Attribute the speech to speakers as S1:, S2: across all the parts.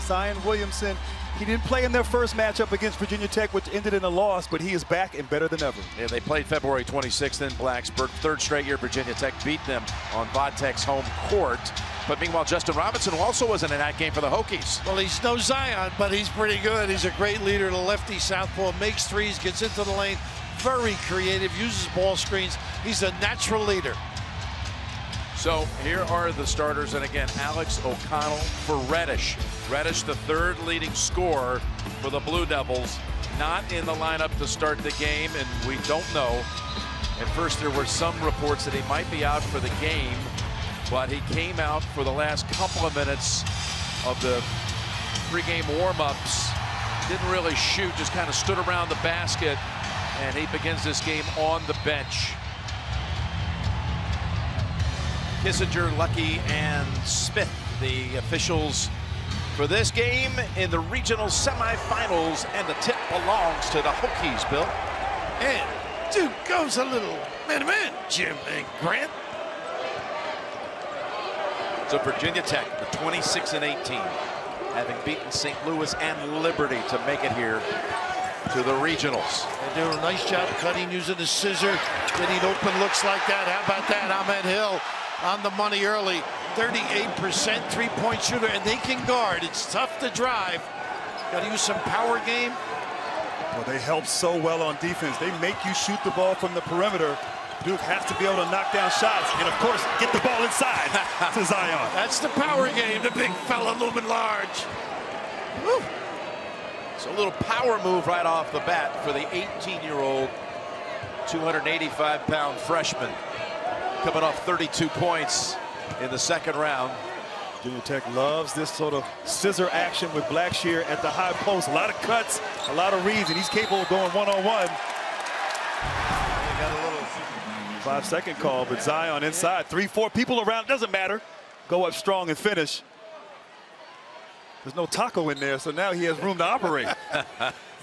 S1: Zion Williamson, he didn't play in their first matchup against Virginia Tech, which ended in a loss, but he is back and better than ever.
S2: Yeah, they played February 26th in Blacksburg. Third straight year Virginia Tech beat them on Vodtek's home court. But meanwhile, Justin Robinson, who also wasn't in that game for the Hokies.
S3: Well, he's no Zion, but he's pretty good. He's a great leader, the lefty southpaw, makes threes, gets into the lane, very creative, uses ball screens. He's a natural leader.
S2: So here are the starters, and again, Alex O'Connell for Reddish. Reddish, the third leading scorer for the Blue Devils, not in the lineup to start the game, and we don't know. At first, there were some reports that he might be out for the game, but he came out for the last couple of minutes of the pregame warm-ups. Didn't really shoot, just kind of stood around the basket, and he begins this game on the bench. Kissinger, Lucky, and Smith, the officials for this game in the regional semifinals, and the tip belongs to the Hokies, Bill.
S3: And Duke goes a little man-to-man, Jim and Grant.
S2: So Virginia Tech, the 26-18, having beaten St. Louis and Liberty to make it here to the regionals.
S3: They do a nice job cutting, using the scissor, getting open looks like that. How about that? Ahmed Hill on the money early. 38% three-point shooter, and they can guard. It's tough to drive. Got to use some power game.
S1: Well, they help so well on defense. They make you shoot the ball from the perimeter. Duke has to be able to knock down shots and, of course, get the ball inside to Zion.
S3: That's the power game. The big fella looming large. Woo.
S2: So a little power move right off the bat for the 18-year-old, 285-pound freshman, coming off 32 points in the second round.
S1: Virginia Tech loves this sort of scissor action with Blackshear at the high post. A lot of cuts, a lot of reads, and he's capable of going one-on-one. They got a little 5-second call, but Zion inside. 3-4 people around, doesn't matter. Go up strong and finish. There's no Taco in there, so now he has room to operate.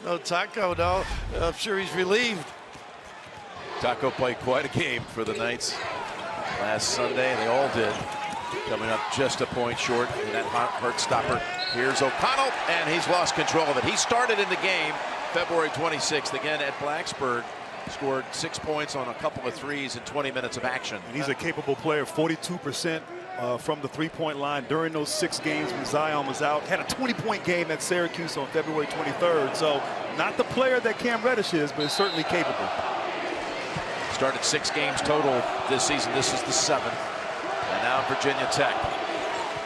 S3: No Taco, no. I'm sure he's relieved.
S2: Taco played quite a game for the Knights last Sunday. They all did. Coming up just a point short in that heart stopper. Here's O'Connell, and he's lost control of it. He started in the game February 26th again at Blacksburg. Scored 6 points on a couple of threes in 20 minutes of action.
S1: And he's a capable player, 42% from the three-point line during those 6 games when Zion was out. Had a 20-point game at Syracuse on February 23rd. So not the player that Cam Reddish is, but certainly capable.
S2: Started 6 games total this season. This is the 7th. And now Virginia Tech.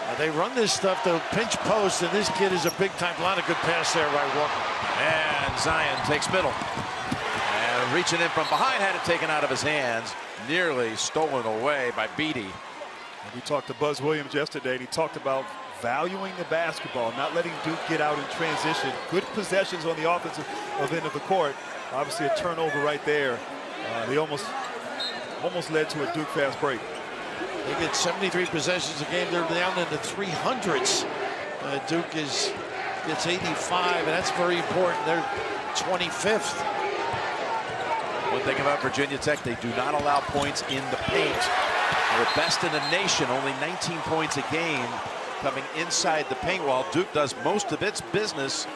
S3: Now they run this stuff, the pinch post, and this kid is a big-time. A lot of good pass there by Walker.
S2: And Zion takes middle. And reaching in from behind, had it taken out of his hands. Nearly stolen away by Beatty.
S1: We talked to Buzz Williams yesterday, and he talked about valuing the basketball, not letting Duke get out in transition. Good possessions on the offensive end of the court. Obviously a turnover right there. They almost led to a Duke fast break.
S3: They get 73 possessions a game. They're down in the 300s. Duke gets 85, and that's very important. They're 25th.
S2: One thing about Virginia Tech, they do not allow points in the paint. They're best in the nation, only 19 points a game coming inside the paint, while Duke does most of its business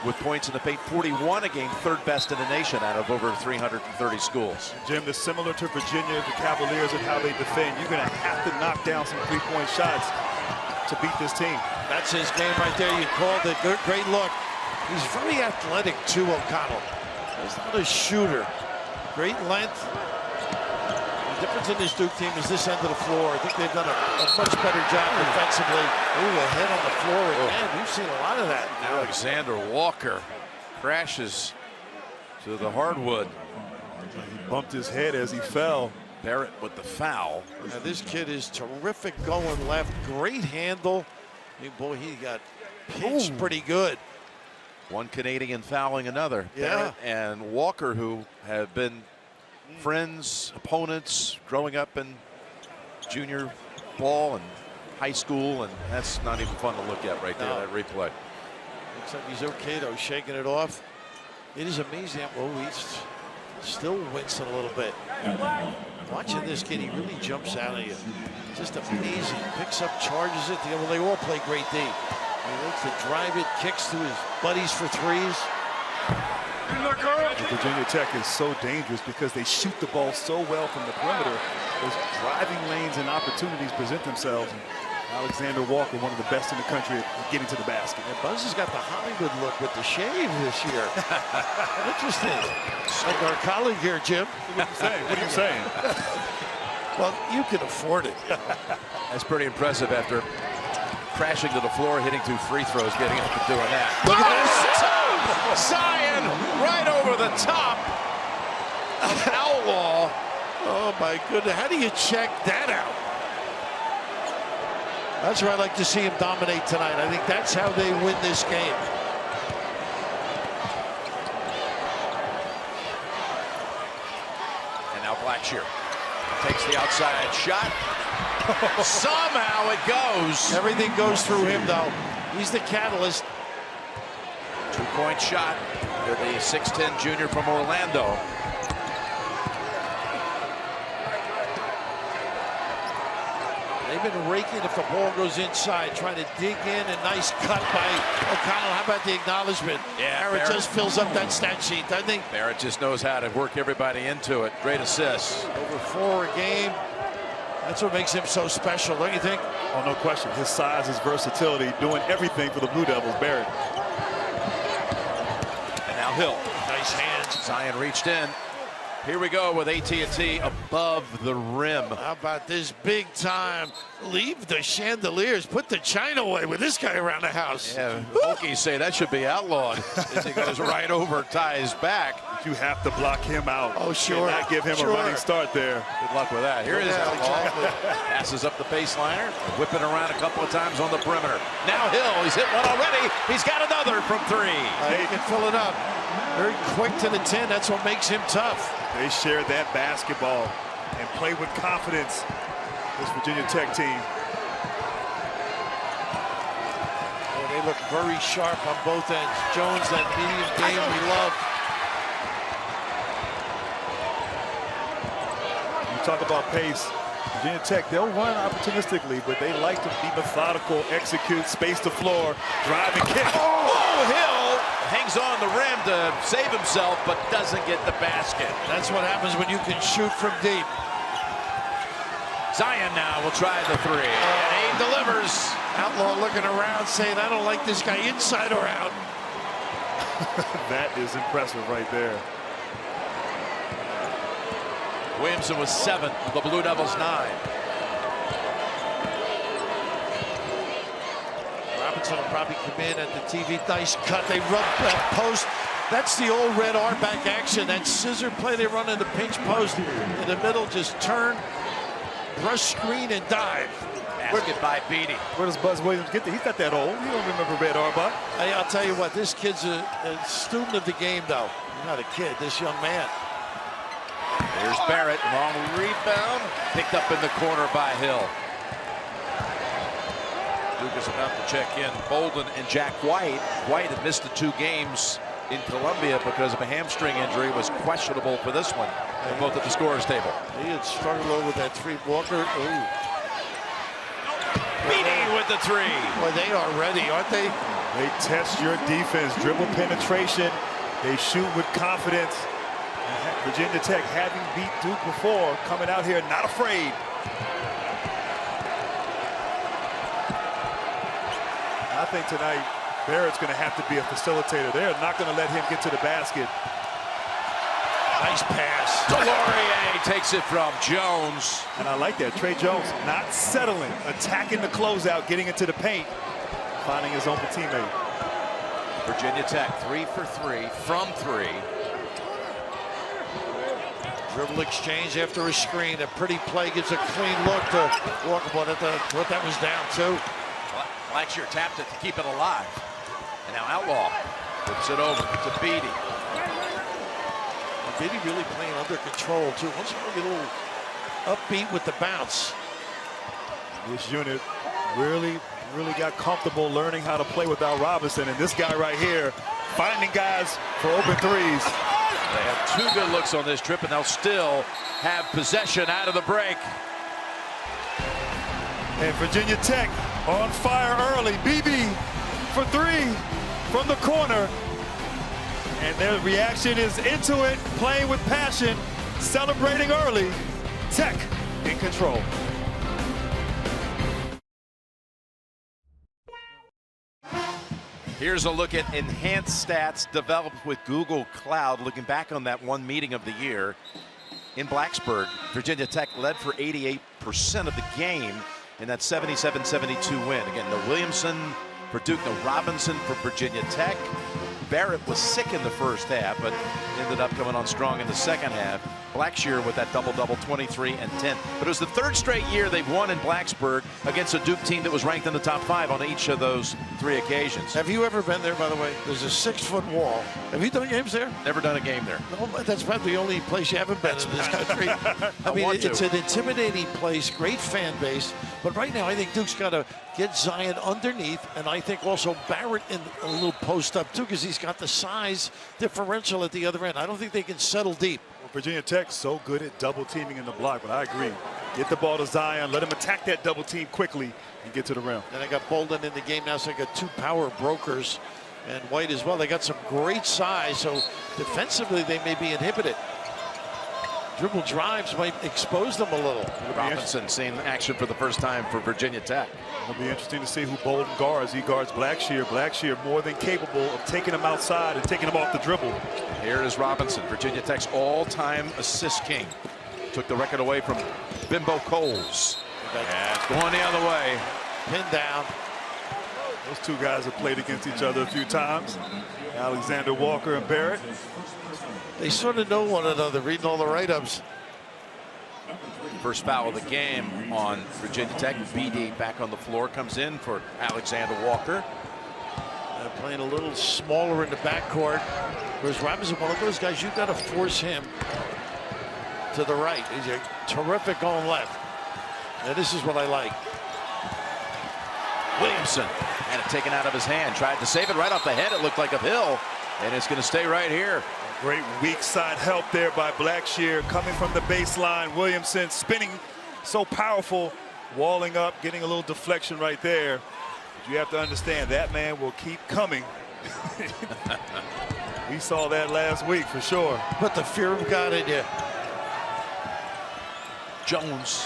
S2: with points in the paint. 41 a game, third best in the nation out of over 330 schools.
S1: Jim, they're similar to Virginia, the Cavaliers, and how they defend. You're going to have to knock down some three-point shots to beat this team.
S3: That's his game right there. You called it. Good, great look. He's very athletic too, O'Connell. He's not a shooter. Great length. The difference in this Duke team is this end of the floor. I think they've done a much better job defensively. Ooh, a head on the floor again. We've seen a lot of that.
S2: Alexander Walker crashes to the hardwood.
S1: He bumped his head as he fell.
S2: Barrett with the foul.
S3: Now this kid is terrific going left. Great handle. I mean, boy, he got pinched pretty good.
S2: One Canadian fouling another.
S3: Yeah.
S2: Barrett and Walker, who have been friends, opponents, growing up in junior ball and high school, and that's not even fun to look at right there, that replay.
S3: Looks like he's okay, though, shaking it off. It is amazing. Oh, he's still wincing a little bit. Watching this kid, he really jumps out at you. Just amazing. Picks up, charges it. Well, they all play great D. He likes to drive it, kicks to his buddies for threes.
S1: Virginia Tech is so dangerous because they shoot the ball so well from the perimeter. Those driving lanes and opportunities present themselves. And Alexander Walker, one of the best in the country at getting to the basket.
S3: And Buzz has got the Hollywood look with the shave this year. Interesting. Like our colleague here, Jim.
S1: What are you saying? What are you saying?
S3: Well, you can afford it.
S2: That's pretty impressive after crashing to the floor, hitting 2 free throws, getting up and doing that.
S3: Look at this.
S2: Zion right over the top of Outlaw.
S3: Oh, my goodness. How do you check that out? That's where I'd like to see him dominate tonight. I think that's how they win this game.
S2: And now Blackshear takes the outside shot. Somehow it goes.
S3: Everything goes through him, though. He's the catalyst.
S2: 2-point shot for the 6'10" junior from Orlando.
S3: They've been raking if the ball goes inside, trying to dig in. A nice cut by O'Connell. How about the acknowledgement?
S2: Yeah,
S3: Barrett just fills up that stat sheet, doesn't he?
S2: Barrett just knows how to work everybody into it. Great assists.
S3: Over 4 a game. That's what makes him so special, don't you think?
S1: Oh, no question. His size, his versatility, doing everything for the Blue Devils. Barrett.
S2: And now Hill.
S3: Nice hands.
S2: Zion reached in. Here we go with AT&T above the rim.
S3: How about this big time? Leave the chandeliers. Put the china away with this guy around the house.
S2: Yeah, Hokies say that should be outlawed as he goes right over Ty's back.
S1: You have to block him out.
S3: Oh, sure.
S1: Not give him a running start there.
S2: Good luck with that. Here it is.
S3: Yeah, exactly.
S2: Passes up the baseliner, whipping around a couple of times on the perimeter. Now Hill, he's hit one already. He's got another from 3.
S3: He can fill it up. Very quick to the 10. That's what makes him tough.
S1: They share that basketball and play with confidence. This Virginia Tech team.
S3: Oh, they look very sharp on both ends. Jones, that medium game we love.
S1: You talk about pace. Virginia Tech, they'll run opportunistically, but they like to be methodical, execute, space the floor, drive and kick.
S2: Oh, Hill hangs on the rim to save himself, but doesn't get the basket.
S3: That's what happens when you can shoot from deep.
S2: Zion now will try the 3. And he delivers.
S3: Outlaw looking around saying, I don't like this guy inside or out.
S1: That is impressive right there.
S2: Williamson was 7, the Blue Devils 9.
S3: Robinson will probably come in at the TV. Nice cut. They rub that post. That's the old Red R-back action. That scissor play they run in the pinch post. In the middle, just turn, brush screen, and dive.
S2: Basket by Beatty.
S1: Where does Buzz Williams get there? He's not that old. He don't remember Red Auerbach.
S3: Hey, I'll tell you what, this kid's a student of the game, though. He's not a kid, this young man.
S2: Here's Barrett, long rebound, picked up in the corner by Hill. Duke is about to check in Bolden and Jack White. White had missed the 2 games in Columbia because of a hamstring injury, was questionable for this one. They're both at the scorer's table.
S3: He had struggled over that 3. Walker, ooh.
S2: Beatty with the 3.
S3: Boy, they are ready, aren't they?
S1: They test your defense, dribble penetration. They shoot with confidence. Virginia Tech, having beat Duke before, coming out here not afraid. I think tonight, Barrett's going to have to be a facilitator. They're not going to let him get to the basket.
S3: Nice pass.
S2: Delorier takes it from Jones.
S1: And I like that. Trey Jones not settling, attacking the closeout, getting into the paint, finding his open teammate.
S2: Virginia Tech 3 for 3 from 3.
S3: Dribble exchange after a screen. A pretty play gives a clean look to Walker. But what that was down to.
S2: Blackshear tapped it to keep it alive. And now Outlaw puts it over to Beatty.
S3: Beatty really playing under control, too. Once you get a little upbeat with the bounce.
S1: This unit really got comfortable learning how to play without Robinson. And this guy right here, finding guys for open threes.
S2: They have 2 good looks on this trip, and they'll still have possession out of the break.
S1: And Virginia Tech on fire early. BB for three from the corner. And their reaction is into it, playing with passion, celebrating early. Tech in control.
S2: Here's a look at enhanced stats developed with Google Cloud. Looking back on that one meeting of the year in Blacksburg, Virginia Tech led for 88% of the game in that 77-72 win. Again, no Williamson for Duke, no Robinson for Virginia Tech. Barrett was sick in the first half, but ended up coming on strong in the second half. Blackshear with that double-double, 23 and 10. But it was the third straight year they've won in Blacksburg against a Duke team that was ranked in the top 5 on each of those 3 occasions.
S3: Have you ever been there, by the way? There's a 6-foot wall. Have you done games there?
S2: Never done a game there.
S3: No, that's probably the only place you haven't been in this country. I mean, it's an intimidating place, great fan base. But right now, I think Duke's got to get Zion underneath, and I think also Barrett in a little post up too, because he's got the size differential at the other end. I don't think they can settle deep.
S1: Well, Virginia Tech's so good at double teaming in the block, but I agree. Get the ball to Zion, let him attack that double team quickly and get to the rim.
S3: And I got Bolden in the game now, so I got 2 power brokers and White as well. They got some great size, so defensively they may be inhibited. Dribble drives might expose them a little.
S2: Robinson seeing action for the first time for Virginia Tech.
S1: It'll be interesting to see who Bolden guards. He guards Blackshear. Blackshear more than capable of taking him outside and taking him off the dribble.
S2: Here is Robinson, Virginia Tech's all-time assist king. Took the record away from Bimbo Coles. And it's going the other way.
S3: Pinned down.
S1: Those 2 guys have played against each other a few times. Alexander Walker and Barrett.
S3: They sort of know one another, reading all the write-ups.
S2: First foul of the game on Virginia Tech. BD back on the floor, comes in for Alexander Walker.
S3: Playing a little smaller in the backcourt. Whereas Robinson, one of those guys, you've got to force him to the right. He's a terrific going left. And this is what I like.
S2: Williamson had it taken out of his hand. Tried to save it right off the head. It looked like uphill. And it's going to stay right here.
S1: Great weak side help there by Blackshear coming from the baseline. Williamson spinning so powerful, walling up, getting a little deflection right there. But you have to understand that man will keep coming. We saw that last week for sure.
S3: Put the fear of God in you.
S2: Jones.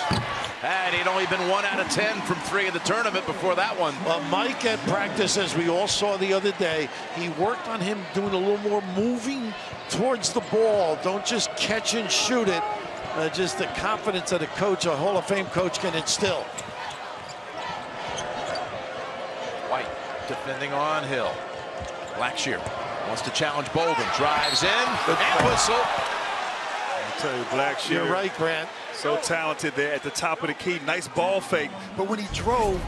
S2: And he'd only been 1 out of 10 from 3 in the tournament before that one.
S3: Well, Mike at practice, as we all saw the other day, he worked on him doing a little more moving towards the ball. Don't just catch and shoot it. Just the confidence that a coach, a Hall of Fame coach, can instill.
S2: White defending on Hill. Blackshear wants to challenge Bolden. Drives in and whistle.
S1: I'll tell you, Blackshear.
S3: You're right, Grant.
S1: So talented there at the top of the key. Nice ball fake. But when he drove,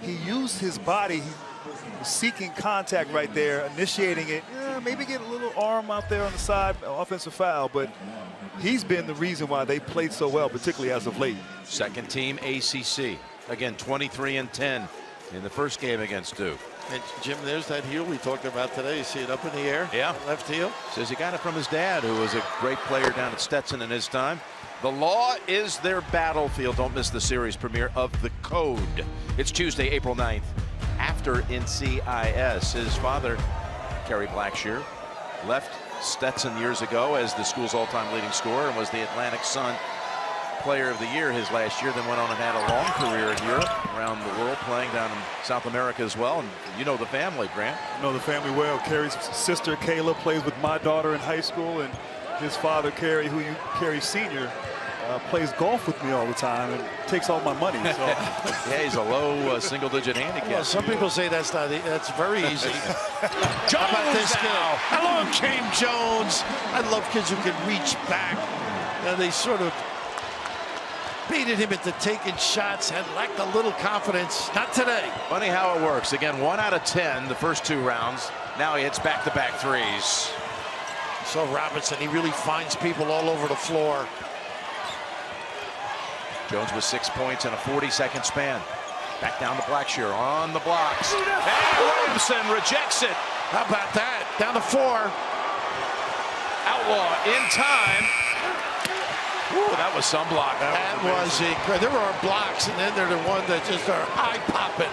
S1: he used his body. He was seeking contact right there, initiating it. Yeah, maybe get a little arm out there on the side, offensive foul. But he's been the reason why they played so well, particularly as of late.
S2: Second team ACC. Again, 23 and 10 in the first game against Duke.
S3: And Jim, there's that heel we talked about today. You see it up in the air?
S2: Yeah.
S3: Left heel.
S2: Says he got it from his dad, who was a great player down at Stetson in his time. The law is their battlefield. Don't miss the series premiere of The Code. It's Tuesday, April 9th, after NCIS. His father, Kerry Blackshear, left Stetson years ago as the school's all-time leading scorer and was the Atlantic Sun Player of the Year his last year, then went on and had a long career in Europe, around the world, playing down in South America as well. And you know the family, Grant.
S1: I know the family well. Kerry's sister, Kayla, plays with my daughter in high school, and his father, Kerry, Kerry Sr., plays golf with me all the time and takes all my money. So.
S2: Yeah, he's a low single-digit handicap.
S3: Well, some people say that's very easy.
S2: Jones.
S3: How about this
S2: now?
S3: Along came Jones. I love kids who can reach back. And they sort of beated him into taking shots, had lacked a little confidence. Not today.
S2: Funny how it works. Again, 1 out of 10 the first 2 rounds. Now he hits back-to-back threes.
S3: So Robinson, he really finds people all over the floor.
S2: Jones with 6 points in a 40-second span. Back down to Blackshear on the blocks. And Williamson rejects it.
S3: How about that? Down to 4.
S2: Outlaw in time. Ooh, that was some block.
S3: That was there are blocks, and then they're the one that just are eye-popping.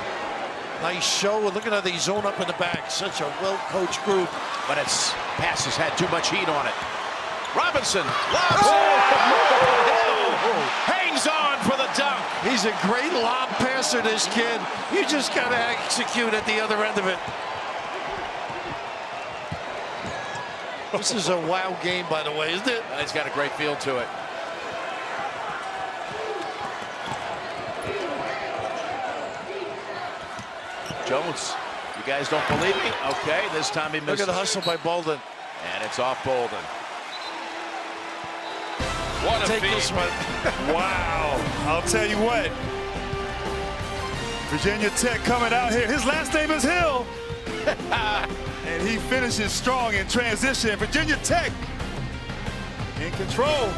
S3: Nice show. Look at how they zone up in the back. Such a well-coached group.
S2: But its passes had too much heat on it. Robinson lobs hangs on for the dunk.
S3: He's a great lob passer, this kid. You just got to execute at the other end of it. This is a wow game, by the way, isn't it?
S2: It's got a great feel to it. Jones, you guys don't believe me? Okay, this time he missed.
S3: Look at the hustle by Bolden.
S2: And it's off Bolden. What a
S3: Take
S2: feed.
S3: this one.
S1: Wow. I'll tell you what. Virginia Tech coming out here. His last name is Hill. And he finishes strong in transition. Virginia Tech in control.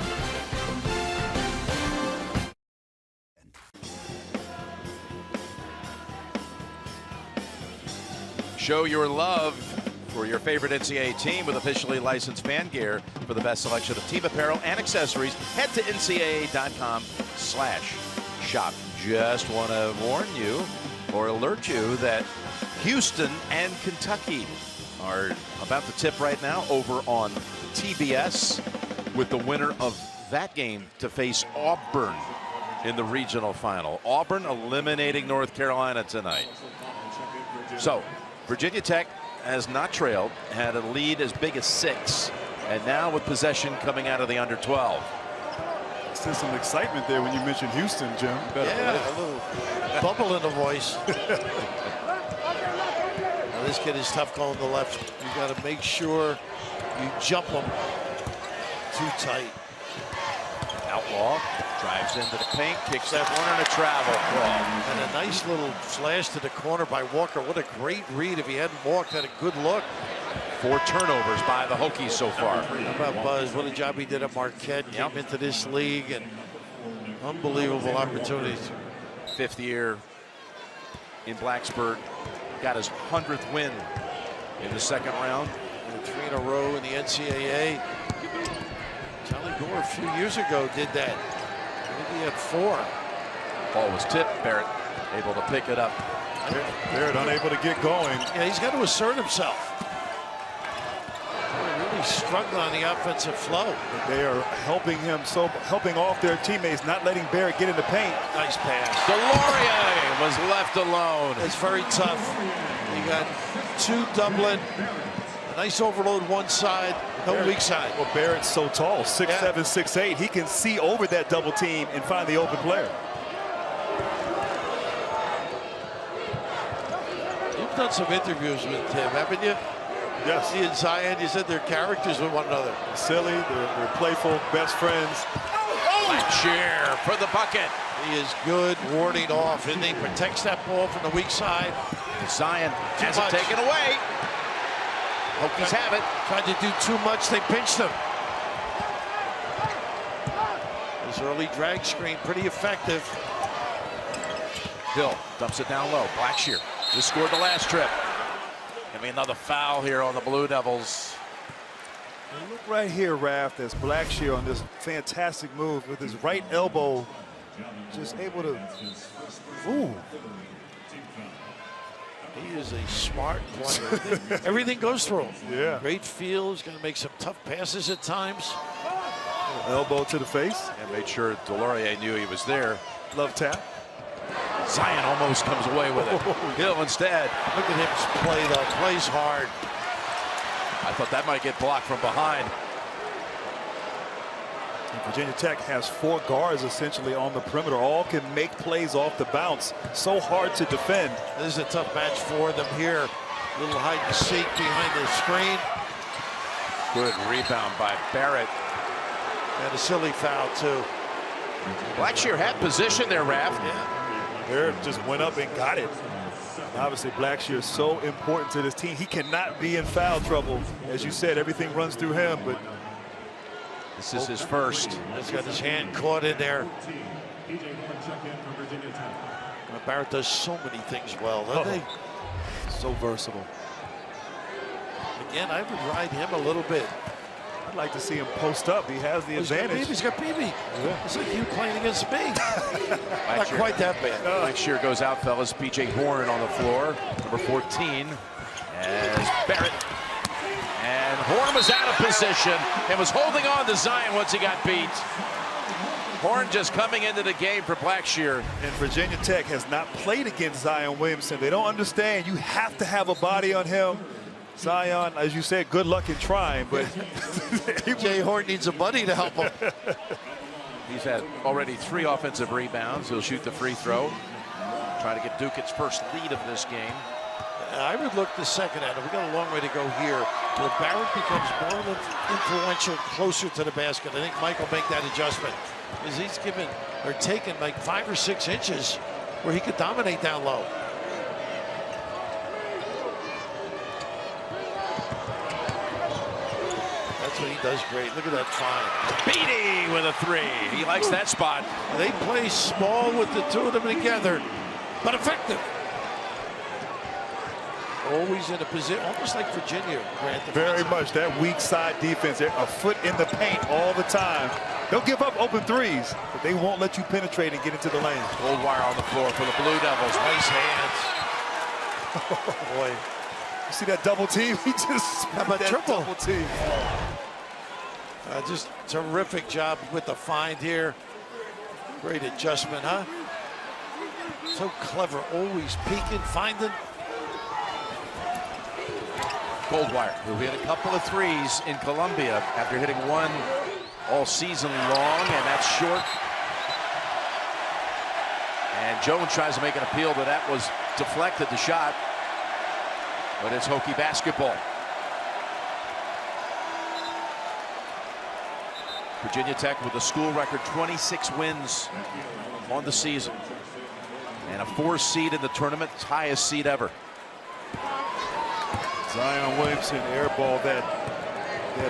S2: Show your love for your favorite NCAA team with officially licensed fan gear. For the best selection of team apparel and accessories, head to ncaa.com/shop. Just want to warn you or alert you that Houston and Kentucky are about to tip right now over on TBS, with the winner of that game to face Auburn in the regional final. Auburn eliminating North Carolina tonight. So Virginia Tech has not trailed, had a lead as big as 6, and now with possession coming out of the under 12.
S1: There's some excitement there when you mentioned Houston, Jim.
S3: Yeah, a little bubble in the voice. Now, this kid is tough going to the left. You got to make sure you jump him too tight.
S2: Outlaw drives into the paint, kicks that one on a travel ball.
S3: And a nice little flash to the corner by Walker. What a great read. If he hadn't walked, had a good look.
S2: 4 turnovers by the Hokies so far.
S3: How about Buzz? What a job he did at Marquette. Came into this league and unbelievable opportunities.
S2: 5th year in Blacksburg. Got his 100th win in the 2nd round.
S3: And 3 in a row in the NCAA. Charlie Gore a few years ago did that. Maybe he had 4.
S2: Ball was tipped. Barrett able to pick it up.
S1: Barrett unable to get going.
S3: Yeah, he's got to assert himself. They're really struggling on the offensive flow.
S1: They are helping him, helping off their teammates, not letting Barrett get in the paint.
S3: Nice pass.
S2: Delorier was left alone.
S3: It's very tough. You got 2 Dublin. A nice overload one side, no weak side.
S1: Well, Barrett's so tall, 6'7", 6'8". He can see over that double team and find the open player.
S3: You've done some interviews with Tim, haven't you?
S1: Yes.
S3: He and Zion, you said they're characters with one another.
S1: Silly, they're playful, best friends.
S2: Blackshear for the bucket.
S3: He is good warding off, and he protects that ball from the weak side.
S2: Zion has it taken away. Hokies have it.
S3: Tried to do too much, they pinched him. This early drag screen, pretty effective.
S2: Hill dumps it down low. Blackshear just scored the last trip. Gonna be another foul here on the Blue Devils.
S1: And look right here, Raph, as Blackshear on this fantastic move with his right elbow, just able to, ooh.
S3: He is a smart player. Everything goes through him.
S1: Yeah.
S3: Great feel. He's going to make some tough passes at times.
S1: Elbow to the face.
S2: And made sure Delorier knew he was there.
S1: Love tap.
S2: Zion almost comes away with it. Hill instead.
S3: Look at him play, though. Plays hard.
S2: I thought that might get blocked from behind.
S1: And Virginia Tech has 4 guards essentially on the perimeter. All can make plays off the bounce. So hard to defend.
S3: This is a tough match for them here. Little hide and seek behind the screen.
S2: Good rebound by Barrett.
S3: And a silly foul, too.
S2: Blackshear had position there, Raph.
S3: Yeah.
S1: Barrett just went up and got it. Obviously, Blackshear is so important to this team. He cannot be in foul trouble. As you said, everything runs through him, but
S2: this is his first.
S3: He's got his hand caught in there. Barrett does so many things well, doesn't he?
S1: So versatile.
S3: Again, I would ride him a little bit.
S1: I'd like to see him post up. He has the advantage.
S3: He's got BB.
S1: Yeah.
S3: It's like you playing against me. Not quite that bad.
S2: Blackshear goes out, fellas. PJ Horn on the floor, number 14, as Barrett. And Horn was out of position and was holding on to Zion once he got beat. Horn just coming into the game for Blackshear.
S1: And Virginia Tech has not played against Zion Williamson. They don't understand. You have to have a body on him. Zion, as you said, good luck in trying, but
S3: Jay Horn needs a buddy to help him.
S2: He's had already 3 offensive rebounds. He'll shoot the free throw. Try to get Duke its first lead of this game.
S3: I would look the second half. We got a long way to go here. Where Barrett becomes more influential, closer to the basket. I think Mike will make that adjustment. Because he's given or taken like 5 or 6 inches where he could dominate down low. That's what he does great. Look at that find.
S2: Beatty with a 3. He likes that spot.
S3: They play small with the two of them together, but effective. Always in a position, almost like Virginia, Grant.
S1: very much that weak side defense. They're a foot in the paint all the time. They'll give up open threes, but they won't let you penetrate and get into the lane.
S2: Goldwire on the floor for the Blue Devils.
S3: Nice hands. Oh, boy.
S1: You see that double team? He just
S3: How about
S1: that
S3: triple?
S1: double team.
S3: Just terrific job with the find here. Great adjustment, huh? So clever, always peeking, finding.
S2: Goldwire, who hit a couple of threes in Columbia after hitting one all season long, and that's short. And Jones tries to make an appeal, but that was deflected, the shot. But it's Hokie basketball. Virginia Tech with a school record 26 wins on the season. And a 4 seed in the tournament, highest seed ever.
S1: Zion Williamson airballed that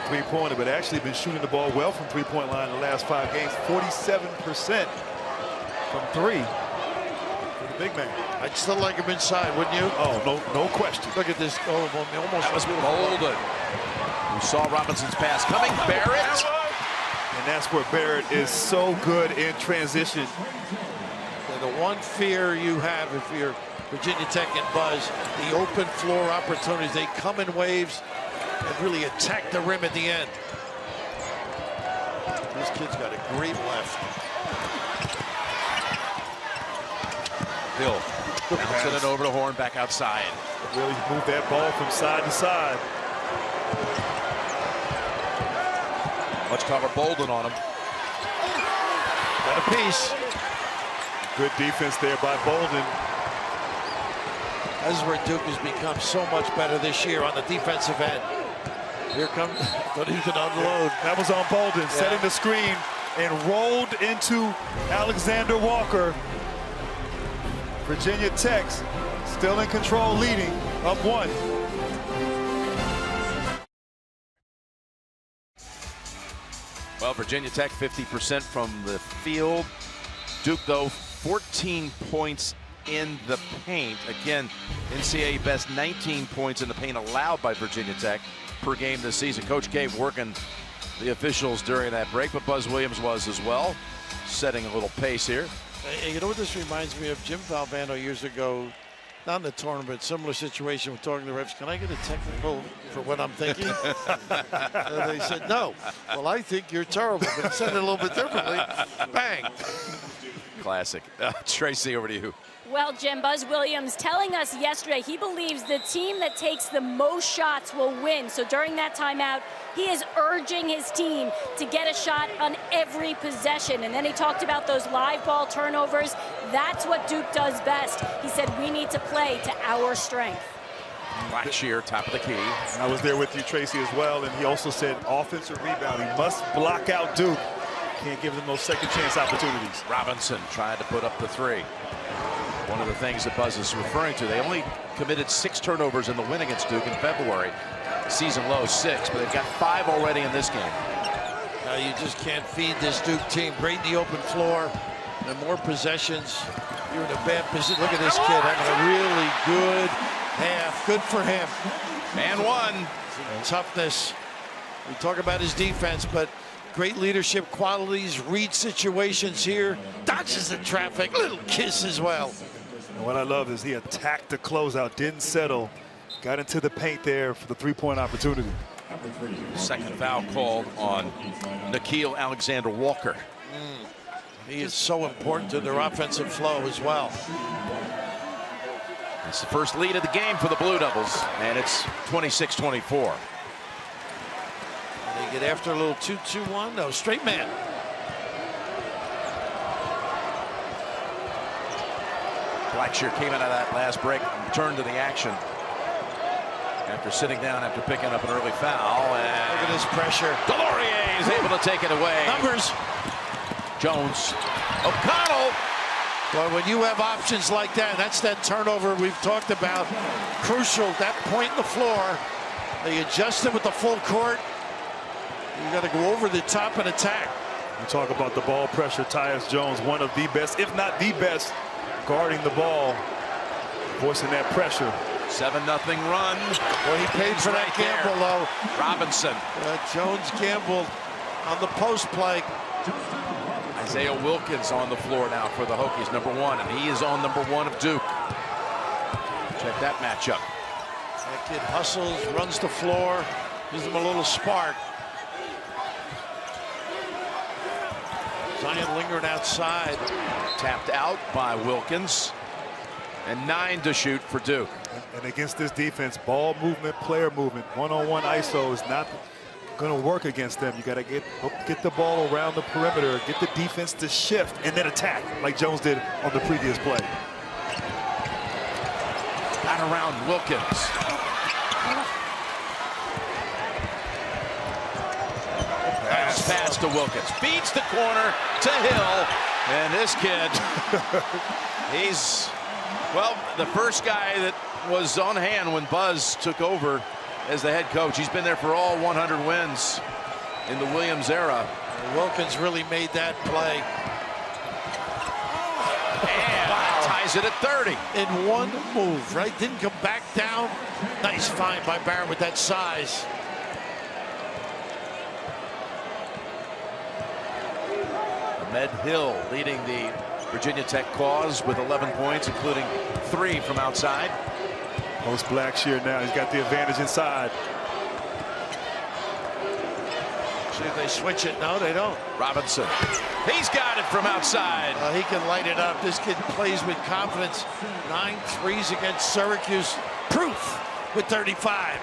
S1: three-pointer, but actually been shooting the ball well from three-point line in the last 5 games. 47% from 3 for the big man.
S3: I'd still like him inside, wouldn't you?
S1: Oh, no question.
S3: Look at this. Oh, almost.
S2: That was Bolden. We saw Robinson's pass coming. Barrett.
S1: And that's where Barrett is so good in transition.
S3: The one fear you have if you're Virginia Tech and Buzz, the open floor opportunities. They come in waves and really attack the rim at the end. This kid's got a great left.
S2: Hill bouncing it over to Horn, back outside.
S1: Really moved that ball from side to side.
S2: Much tougher Bolden on him.
S3: Got a piece.
S1: Good defense there by Bolden.
S3: This is where Duke has become so much better this year on the defensive end. Here comes, thought he was going to unload.
S1: That was on Bolden, setting the screen and rolled into Alexander Walker. Virginia Tech still in control, leading up 1.
S2: Well, Virginia Tech 50% from the field. Duke, though, 14 points in the paint. Again, NCAA best 19 points in the paint allowed by Virginia Tech per game this season. Coach K working the officials during that break, but Buzz Williams was as well, setting a little pace here.
S3: You know what this reminds me of? Jim Valvano years ago, not in the tournament, similar situation with talking to the refs. Can I get a technical for what I'm thinking? And they said, no. Well, I think you're terrible, but said it a little bit differently. Bang.
S2: Classic. Tracy, over to you.
S4: Well, Jim, Buzz Williams telling us yesterday he believes the team that takes the most shots will win. So during that timeout, he is urging his team to get a shot on every possession. And then he talked about those live ball turnovers. That's what Duke does best. He said we need to play to our strength.
S2: Blackshear, top of the key.
S1: I was there with you, Tracy, as well, and he also said offensive rebound. He must block out Duke. Can't give them those second chance opportunities.
S2: Robinson tried to put up the 3. One of the things that Buzz is referring to, they only committed 6 turnovers in the win against Duke in February. Season low 6, but they've got 5 already in this game.
S3: Now you just can't feed this Duke team. Great in the open floor. The more possessions, you're in a bad position. Look at this kid having a really good half. Good for him.
S2: And 1.
S3: Toughness. We talk about his defense, but great leadership qualities, read situations here, dodges the traffic, little kiss as well.
S1: And what I love is he attacked the closeout, didn't settle, got into the paint there for the three-point opportunity.
S2: Second foul called on Nickeil Alexander-Walker.
S3: He is so important to their offensive flow as well.
S2: It's the first lead of the game for the Blue Devils, and it's 26-24.
S3: They get after a little 2-2-1. No, straight man.
S2: Blackshear came out of that last break and returned to the action after sitting down after picking up an early foul. And
S3: look at this pressure.
S2: Delorier is able to take it away.
S3: Numbers.
S2: Jones. O'Connell.
S3: Well, when you have options like that, that's that turnover we've talked about. Crucial, that point in the floor. They adjust it with the full court. You got to go over the top and attack.
S1: You talk about the ball pressure. Tyus Jones, one of the best, if not the best, guarding the ball, forcing that pressure.
S2: 7-0 run.
S3: Well, he paid for that gamble, though.
S2: Robinson.
S3: Jones gambled on the post play.
S2: Isaiah Wilkins on the floor now for the Hokies, #1, and he is on #1 of Duke. Check that matchup.
S3: That kid hustles, runs the floor, gives him a little spark. Zion lingered outside.
S2: Tapped out by Wilkins. And 9 to shoot for Duke.
S1: And against this defense, ball movement, player movement, one-on-one ISO is not going to work against them. You got to get the ball around the perimeter, get the defense to shift, and then attack like Jones did on the previous play.
S2: Got around Wilkins. Nice pass to Wilkins. Beats the corner to Hill. And this kid, he's, well, the first guy that was on hand when Buzz took over as the head coach. He's been there for all 100 wins in the Williams era.
S3: Wilkins really made that play.
S2: And ties it at 30.
S3: In one move, right? Didn't come back down. Nice find by Barrett with that size.
S2: Ahmed Hill leading the Virginia Tech cause with 11 points, including 3 from outside.
S1: Post Blackshear now. He's got the advantage inside.
S3: See if they switch it. No, they don't.
S2: Robinson. He's got it from outside.
S3: He can light it up. This kid plays with confidence. 9 threes against Syracuse. Proof with 35.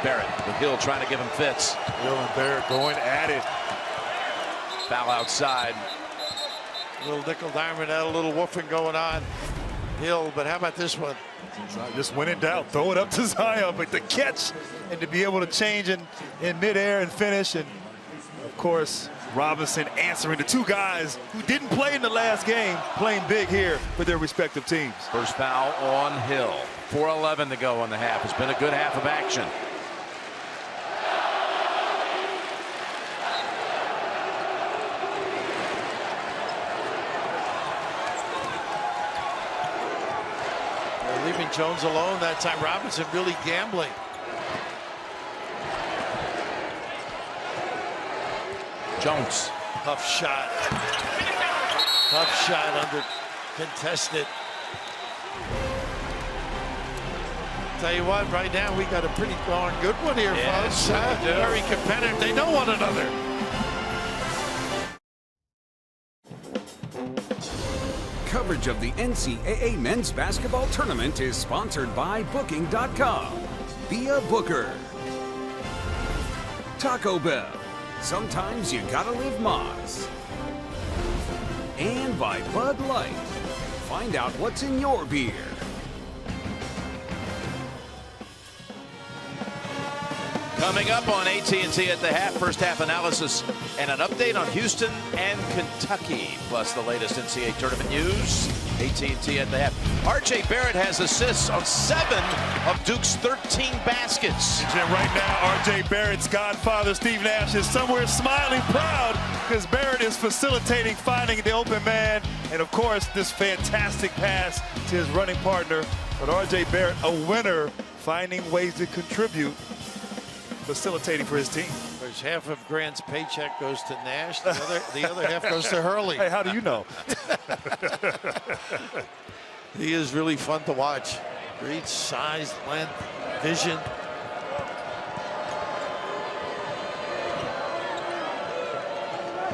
S2: Barrett with Hill trying to give him fits.
S1: Hill and Barrett going at it.
S2: Foul outside.
S3: A little nickel diamond, a little woofing going on. Hill, but how about this one?
S1: Just when in doubt, throw it up to Zion, but the catch and to be able to change in midair and finish. And of course, Robinson answering the 2 guys who didn't play in the last game, playing big here for their respective teams.
S2: First foul on Hill. 4:11 to go in the half. It's been a good half of action.
S3: Leaving Jones alone that time. Robinson really gambling.
S2: Jones.
S3: Tough shot. Tough shot under contested. Tell you what, right now we got a pretty darn good one here, folks. Very competitive. They know one another.
S5: Coverage of the NCAA men's basketball tournament is sponsored by Booking.com. Be a booker. Taco Bell. Sometimes you gotta live Moz. And by Bud Light. Find out what's in your beer.
S2: Coming up on AT&T at the half, first half analysis and an update on Houston and Kentucky, plus the latest NCAA tournament news. AT&T at the half. R.J. Barrett has assists on 7 of Duke's 13 baskets.
S1: And right now, R.J. Barrett's godfather, Steve Nash, is somewhere smiling proud because Barrett is facilitating, finding the open man, and of course, this fantastic pass to his running partner, But R.J. Barrett, a winner, finding ways to contribute, facilitating for his team.
S3: There's half of Grant's paycheck goes to Nash. The other half goes to Hurley.
S1: Hey, how do you know?
S3: He is really fun to watch. Great size, length, vision.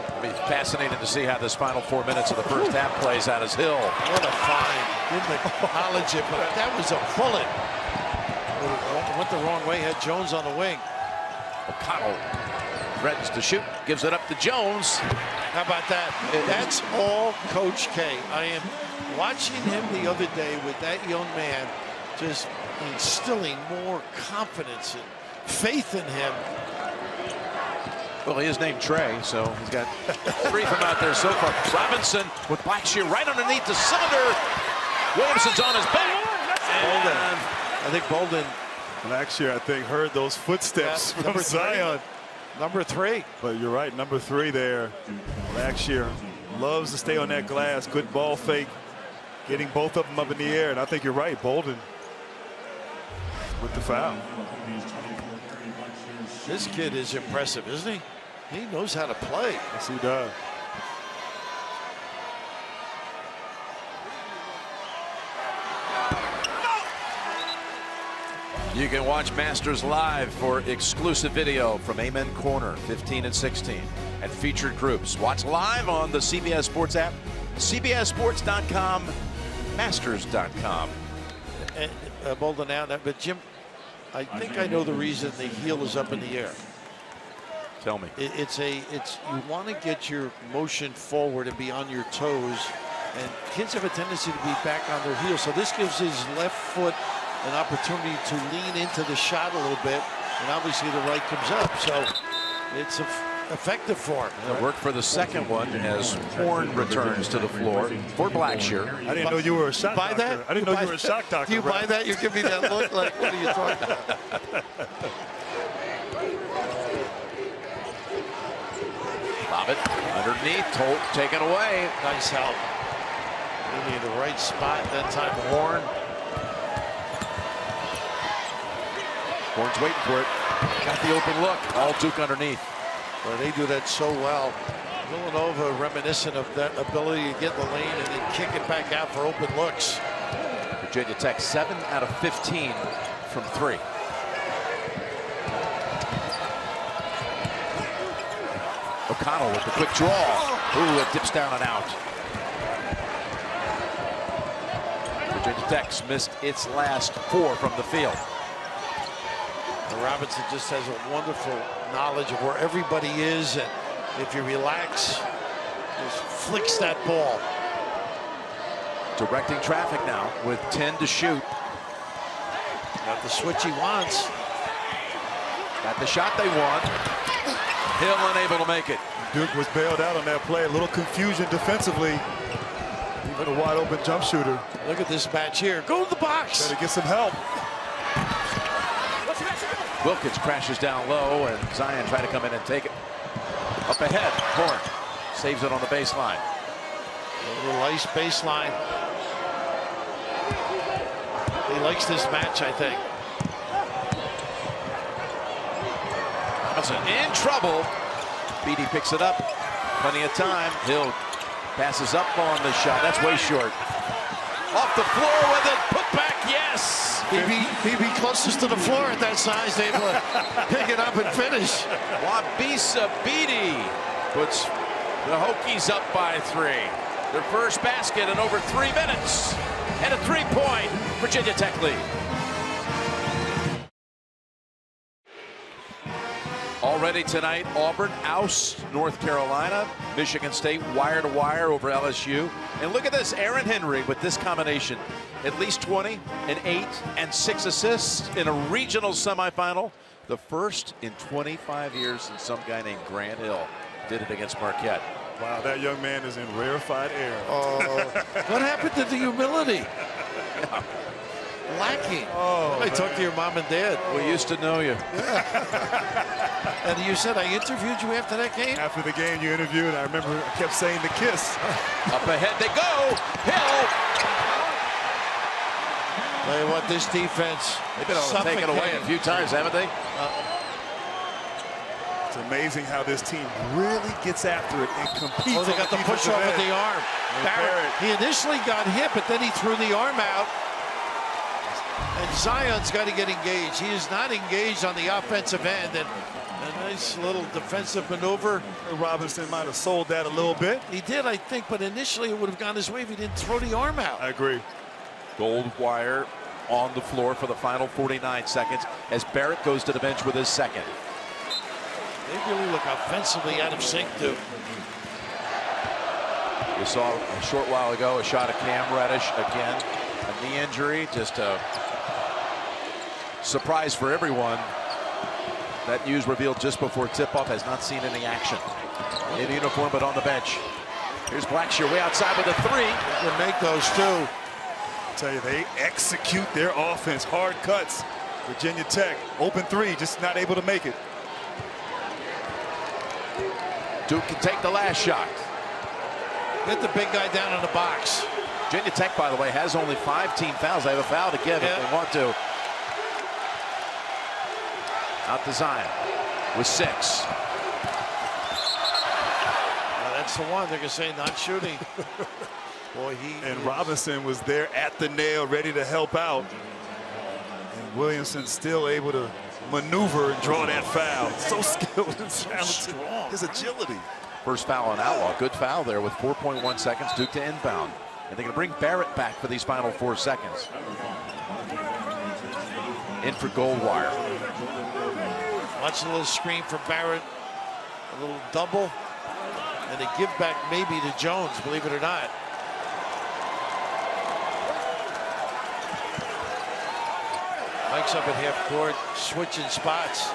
S2: It'll be fascinating to see how this final 4 minutes of the first half plays out as Hill.
S3: What a find. Didn't acknowledge it, but that was a bullet. Went the wrong way, had Jones on the wing.
S2: O'Connell threatens to shoot, gives it up to Jones.
S3: How about that? That's all Coach K. I am watching him the other day with that young man, just instilling more confidence and faith in him.
S2: Well, he is named Trey, so he's got 3 from out there so far. Robinson with Blackshear right underneath the cylinder. Williamson's on his back.
S3: Bolden. I think Bolden.
S1: Blackshear, I think, heard those footsteps from Zion.
S3: Number 3.
S1: But you're right, number 3 there. Blackshear loves to stay on that glass. Good ball fake. Getting both of them up in the air. And I think you're right, Bolden with the foul.
S3: This kid is impressive, isn't he? He knows how to play.
S1: Yes, he does.
S2: You can watch Masters live for exclusive video from Amen Corner 15 and 16 and featured groups. Watch live on the CBS Sports app, CBSSports.com, Masters.com.
S3: Bolden out, but Jim, I think I know the reason the heel is up in the air.
S2: Tell me.
S3: It's you want to get your motion forward and be on your toes, and kids have a tendency to be back on their heels. So this gives his left foot an opportunity to lean into the shot a little bit, and obviously the right comes up. So it's effective for him.
S2: It worked for the second one as Horn returns to the floor for Blackshear.
S1: I didn't know you were a shot
S3: buy
S1: doctor.
S3: that?
S1: I didn't know you were a shot doctor.
S3: Do you buy that? You give me that look like, what are you talking about?
S2: Lob it underneath, Tolt taken away.
S3: Nice help. Really in the right spot that time. Horn.
S2: Horn's waiting for it. Got the open look. All Duke underneath.
S3: Well, they do that so well. Villanova reminiscent of that ability to get in the lane and then kick it back out for open looks.
S2: Virginia Tech 7 out of 15 from 3. O'Connell with the quick draw. Ooh, it dips down and out. Virginia Tech's missed its last 4 from the field.
S3: And Robinson just has a wonderful knowledge of where everybody is, and if you relax, just flicks that ball.
S2: Directing traffic now with 10 to shoot.
S3: Got the switch he wants.
S2: Got the shot they want. Hill unable to make it.
S1: Duke was bailed out on that play. A little confusion defensively. Even a wide open jump shooter.
S3: Look at this match here. Go to the box.
S1: Better get some help.
S2: Wilkins crashes down low, and Zion trying to come in and take it. Up ahead, Horn saves it on the baseline.
S3: A little ice baseline. He likes this match, I think.
S2: Robinson in trouble. Beatty picks it up. Plenty of time. Hill passes up on the shot. That's way short. Off the floor with it. Put back. Yes.
S3: He'd be closest to the floor at that size, able to pick it up and finish.
S2: Wabisa Beatty puts the Hokies up by 3. Their first basket in over 3 minutes. And a 3-point Virginia Tech lead. Already tonight, Auburn ousts North Carolina. Michigan State wire to wire over LSU. And look at this, Aaron Henry with this combination. At least 20, and 8, and 6 assists in a regional semifinal. The first in 25 years since some guy named Grant Hill did it against Marquette.
S1: Wow, that young man is in rarefied air.
S3: What happened to the humility?
S2: Yeah.
S3: Lacking. I talked to your mom and dad.
S2: We used to know you.
S3: And you said I interviewed you after that game?
S1: After the game you interviewed, I remember I kept saying the kiss.
S2: Up ahead they go. Hill.
S3: Tell you what, this defense,
S2: They've been able to take it away a few times, haven't they?
S1: It's amazing how this team really gets after it and competes.
S3: Oh, they got the push off at the arm. Barrett, he initially got hit, but then he threw the arm out. And Zion's got to get engaged. He is not engaged on the offensive end. And a nice little defensive maneuver.
S1: Robinson might have sold that a little bit.
S3: He did, I think, but initially it would have gone his way if he didn't throw the arm out.
S1: I agree.
S2: Gold wire on the floor for the final 49 seconds as Barrett goes to the bench with his second.
S3: They really look offensively out of sync, too.
S2: You saw a short while ago a shot of Cam Reddish again. A knee injury, just a surprise for everyone. That news revealed just before tip-off, has not seen any action. In uniform, but on the bench. Here's Blackshear way outside with a three.
S3: They can make those, too.
S1: I tell you, they execute their offense. Hard cuts. Virginia Tech, open three, just not able to make it.
S2: Duke can take the last shot.
S3: Get the big guy down in the box.
S2: Virginia Tech, by the way, has only 5 team fouls. They have a foul to give if they want to. Out to Zion with 6.
S3: That's the one. They're going to say not shooting. Boy,
S1: and Robinson was there at the nail, ready to help out. And Williamson still able to maneuver and draw that foul. So skilled and talented. His agility.
S2: First foul on Outlaw. Good foul there with 4.1 seconds. Duke to inbound. And they're going to bring Barrett back for these final 4 seconds. In for Goldwire.
S3: Watch a little screen for Barrett. A little double. And a give back maybe to Jones, believe it or not. Mike's up at half court, switching spots.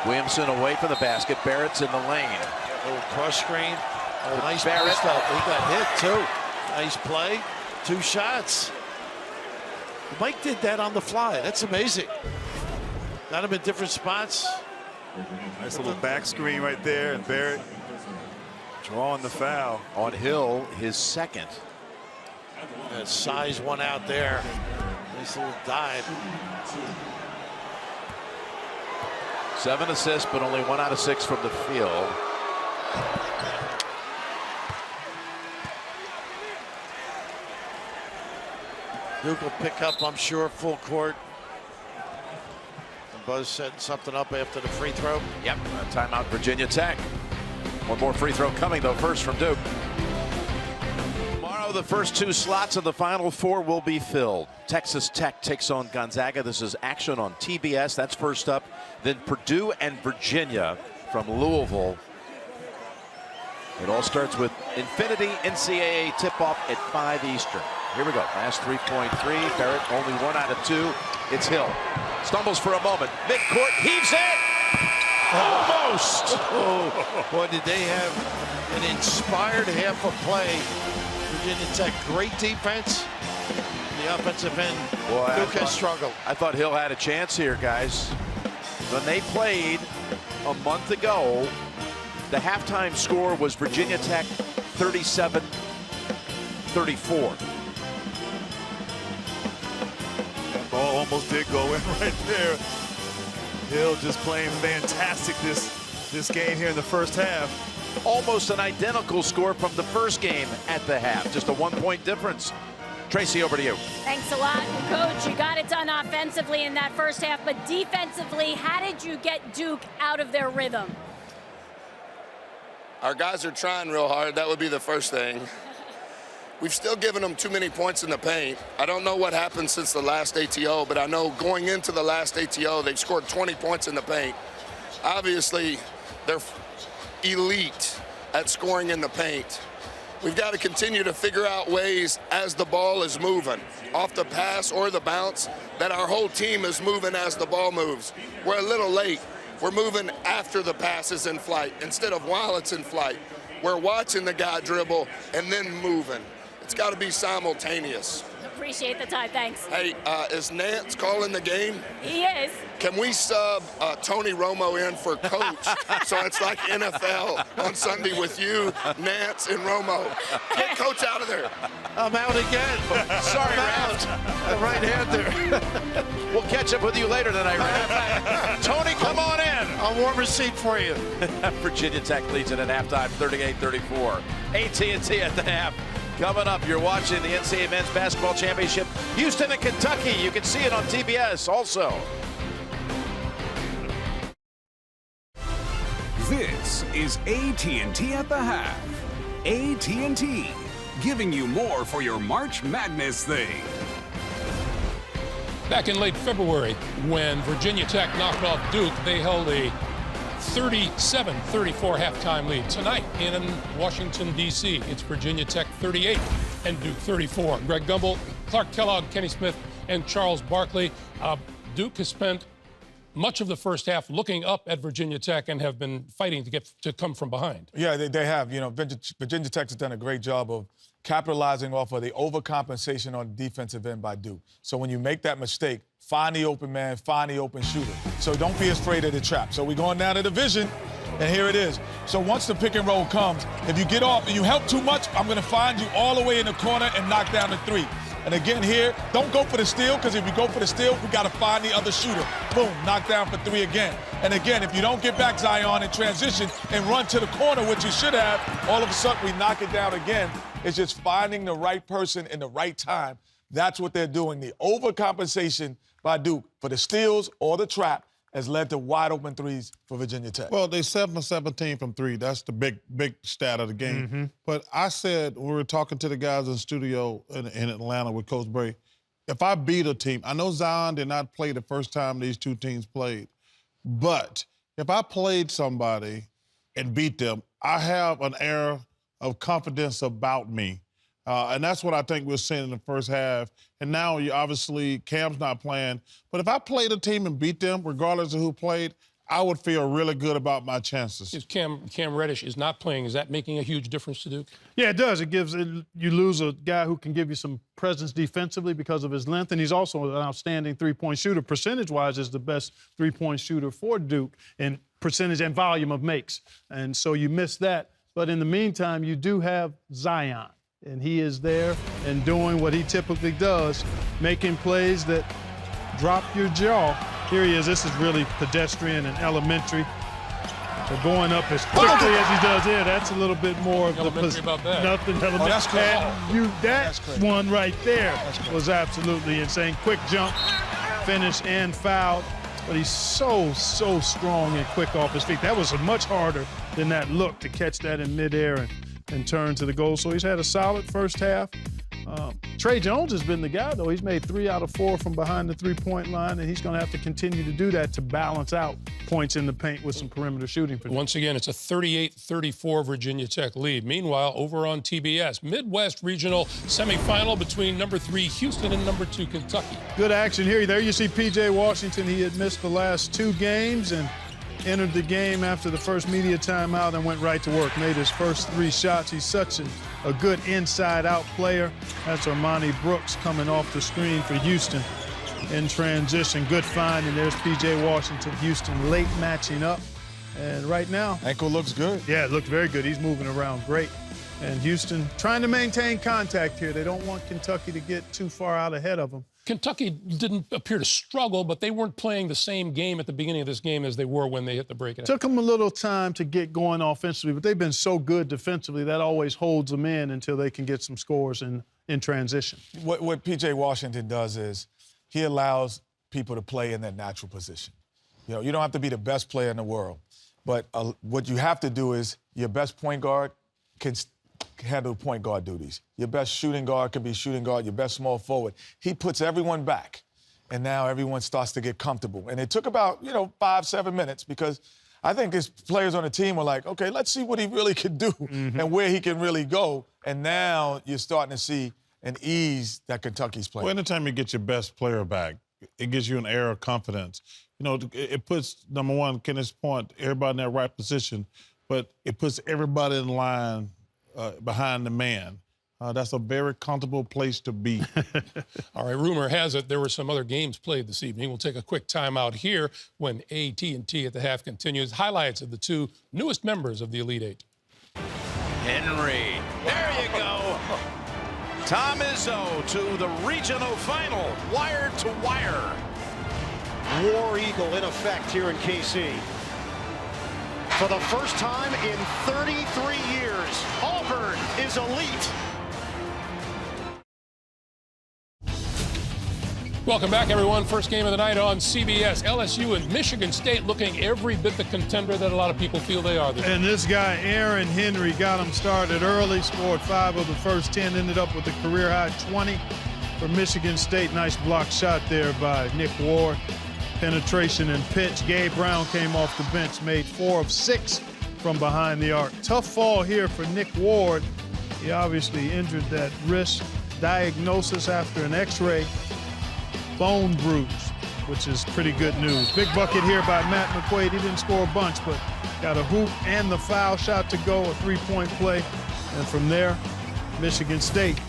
S2: Williamson away from the basket. Barrett's in the lane.
S3: A little cross screen. Oh, nice
S2: Barrett.
S3: post up. He got hit too. Nice play. 2 shots. Mike did that on the fly. That's amazing. Got him in different spots.
S1: Nice little back screen right there, and Barrett drawing the foul.
S2: On Hill, his second.
S3: That size one out there. Nice little dive.
S2: 7 assists, but only 1 out of 6 from the field.
S3: Duke will pick up, I'm sure, full court. And Buzz setting something up after the free throw.
S2: Yep, timeout Virginia Tech. One more free throw coming, though, first from Duke. Tomorrow, the first 2 slots of the Final 4 will be filled. Texas Tech takes on Gonzaga. This is action on TBS. That's first up. Then Purdue and Virginia from Louisville. It all starts with Infinity NCAA tip-off at 5 Eastern. Here we go. Last 3.3. Barrett only 1 out of 2. It's Hill. Stumbles for a moment. Midcourt. Heaves it. Almost.
S3: Oh, boy, did they have an inspired half of play. Virginia Tech, great defense. The offensive end,
S2: Boy,
S3: Duke has struggled.
S2: I thought Hill had a chance here, guys. When they played a month ago, the halftime score was Virginia Tech 37-34.
S1: That ball almost did go in right there. Hill just playing fantastic this game here in the first half.
S2: Almost an identical score from the first game at the half. Just a 1-point difference. Tracy, over to you.
S4: Thanks a lot, Coach. You got it done offensively in that first half, but defensively, how did you get Duke out of their rhythm?
S6: Our guys are trying real hard. That would be the first thing. We've still given them too many points in the paint. I don't know what happened since the last ATO, but I know going into the last ATO, they've scored 20 points in the paint. Obviously, they're elite at scoring in the paint. We've got to continue to figure out ways as the ball is moving, off the pass or the bounce, that our whole team is moving as the ball moves. We're a little late. We're moving after the pass is in flight instead of while it's in flight. We're watching the guy dribble and then moving. It's got to be simultaneous.
S4: Appreciate the time. Thanks.
S6: Hey, is Nance calling the game?
S4: He is.
S6: Can we sub Tony Romo in for coach? So it's like NFL on Sunday with you, Nance, and Romo. Get coach out of there.
S3: I'm out again.
S2: Sorry,
S3: I'm
S2: Raft.
S3: out. Right-hander.
S2: We'll catch up with you later tonight, Raft. Tony, come on in.
S3: I'll warm a seat for you.
S2: Virginia Tech leads it at halftime, 38-34. AT&T at the half. Coming up, you're watching the NCAA Men's Basketball Championship, Houston and Kentucky. You can see it on TBS also.
S5: This is AT&T at the half. AT&T, giving you more for your March Madness thing.
S7: Back in late February, when Virginia Tech knocked off Duke, they held a 37-34 halftime lead. Tonight in Washington, D.C., it's Virginia Tech 38 and Duke 34. Greg Gumbel, Clark Kellogg, Kenny Smith, and Charles Barkley. Duke has spent much of the first half looking up at Virginia Tech and have been fighting to come from behind.
S1: Yeah, they have. You know, Virginia Tech has done a great job of capitalizing off of the overcompensation on the defensive end by Duke. So when you make that mistake, find the open man, find the open shooter. So don't be afraid of the trap. So we're going down to the vision, and here it is. So once the pick and roll comes, if you get off and you help too much, I'm going to find you all the way in the corner and knock down the three. And again here, don't go for the steal, because if you go for the steal, we got to find the other shooter. Boom, knock down for three again. And again, if you don't get back Zion in transition and run to the corner, which you should have, all of a sudden we knock it down again. It's just finding the right person in the right time. That's what they're doing. The overcompensation by Duke for the steals or the trap has led to wide open threes for Virginia Tech.
S8: Well, they 7 of 17 from three. That's the big stat of the game. But I said, when we were talking to the guys in the studio in Atlanta with Coach Bray, if I beat a team, I know Zion did not play the first time these two teams played, but if I played somebody and beat them, I have an air of confidence about me. And that's what I think we're seeing in the first half. And now, obviously, Cam's not playing. But if I played a team and beat them, regardless of who played, I would feel really good about my chances.
S7: If Cam Reddish is not playing, is that making a huge difference to Duke?
S9: Yeah, it does. You lose a guy who can give you some presence defensively because of his length, and he's also an outstanding three-point shooter. Percentage-wise, is the best three-point shooter for Duke in percentage and volume of makes. And so you miss that. But in the meantime, you do have Zion. And he is there and doing what he typically does, making plays that drop your jaw. Here he is. This is really pedestrian and elementary. So going up as quickly as he does here, that's a little bit more of
S7: Elementary about that.
S9: Nothing elementary.
S1: Oh, that's cool.
S9: That one right there was absolutely insane. Quick jump, finish, and foul. But he's so strong and quick off his feet. That was much harder than that look to catch that in midair and turn to the goal. So he's had a solid first half. Trey Jones has been the guy, though. He's made 3 out of 4 from behind the three-point line, and he's going to have to continue to do that to balance out points in the paint with some perimeter shooting.
S7: Once again, it's a 38-34 Virginia Tech lead. Meanwhile, over on TBS, Midwest Regional semifinal between number 3 Houston and number 2 Kentucky.
S9: Good action here. There you see P.J. Washington. He had missed the last 2 games and entered the game after the first media timeout and went right to work. Made his first 3 shots. He's such a good inside-out player. That's Armani Brooks coming off the screen for Houston in transition. Good find, and there's P.J. Washington. Houston late matching up. And right now,
S1: Ankle looks good.
S9: yeah, it looked very good. He's moving around great. And Houston trying to maintain contact here. They don't want Kentucky to get too far out ahead of them.
S7: Kentucky didn't appear to struggle, but they weren't playing the same game at the beginning of this game as they were when they hit the break.
S9: Took them a little time to get going offensively, but they've been so good defensively that always holds them in until they can get some scores in transition.
S1: What P.J. Washington does is he allows people to play in their natural position. You know, you don't have to be the best player in the world, but what you have to do is your best point guard can handle point guard duties. Your best shooting guard can be shooting guard, your best small forward. He puts everyone back, and now everyone starts to get comfortable. And it took about, 5-7 minutes, because I think his players on the team were like, okay, let's see what he really can do and where he can really go. And now you're starting to see an ease that Kentucky's playing.
S8: Well, anytime you get your best player back, it gives you an air of confidence. You know, it puts, number one, Kenneth's point, everybody in their right position, but it puts everybody in line behind the man. That's a very comfortable place to be.
S7: All right, rumor has it there were some other games played this evening. We'll take a quick timeout here when AT&T at the half continues. Highlights of the two newest members of the Elite Eight.
S2: Henry, there you go. Tom Izzo to the regional final, wire to wire.
S10: War Eagle in effect here in KC. For the first time in 33 years, Auburn is elite.
S7: Welcome back, everyone. First game of the night on CBS. LSU and Michigan State looking every bit the contender that a lot of people feel they are.
S9: And this guy, Aaron Henry, got him started early, scored 5 of the first 10, ended up with a career-high 20 for Michigan State. Nice block shot there by Nick Ward. Penetration and pitch. Gabe Brown came off the bench, made 4 of 6 from behind the arc. Tough fall here for Nick Ward. He obviously injured that wrist. Diagnosis after an X-ray. Bone bruise, which is pretty good news. Big bucket here by Matt McQuaid. He didn't score a bunch, but got a hoop and the foul shot to go, a three-point play. And from there, Michigan State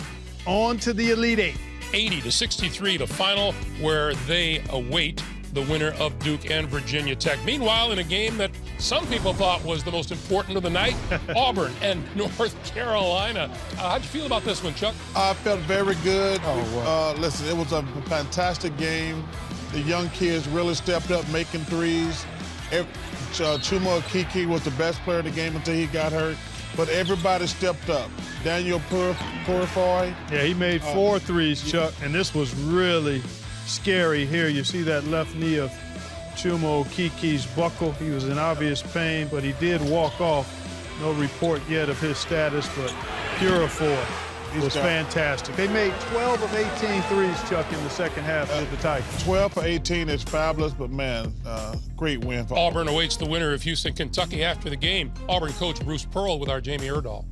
S9: on to the Elite Eight.
S7: 80-63, the final where they await the winner of Duke and Virginia Tech. Meanwhile, in a game that some people thought was the most important of the night, Auburn and North Carolina. How'd you feel about this one, Chuck?
S8: I felt very good. Listen, it was a fantastic game. The young kids really stepped up making threes. Chuma Okeke was the best player in the game until he got hurt. But everybody stepped up. Daniel Purifoy.
S9: Yeah, he made 4 threes, Chuck, and this was really scary here. You see that left knee of Chuma Okeke's buckle. He was in obvious pain, but he did walk off. No report yet of his status, but Purifoy was fantastic. They made 12 of 18 threes, Chuck, in the second half with the Tigers.
S8: 12 for 18 is fabulous, but man, great win for
S7: Auburn awaits the winner of Houston, Kentucky after the game. Auburn coach Bruce Pearl with our Jamie Erdahl.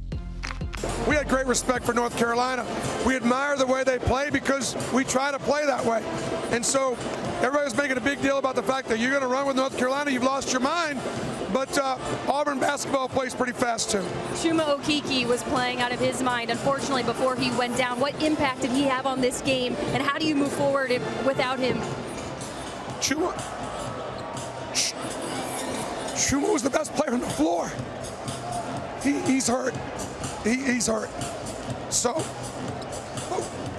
S11: We had great respect for North Carolina. We admire the way they play because we try to play that way. And so everybody's making a big deal about the fact that you're going to run with North Carolina. You've lost your mind. But Auburn basketball plays pretty fast, too.
S12: Chuma Okeke was playing out of his mind, unfortunately, before he went down. What impact did he have on this game, and how do you move forward without him?
S11: Chuma was the best player on the floor. He's hurt. He's hurt. So,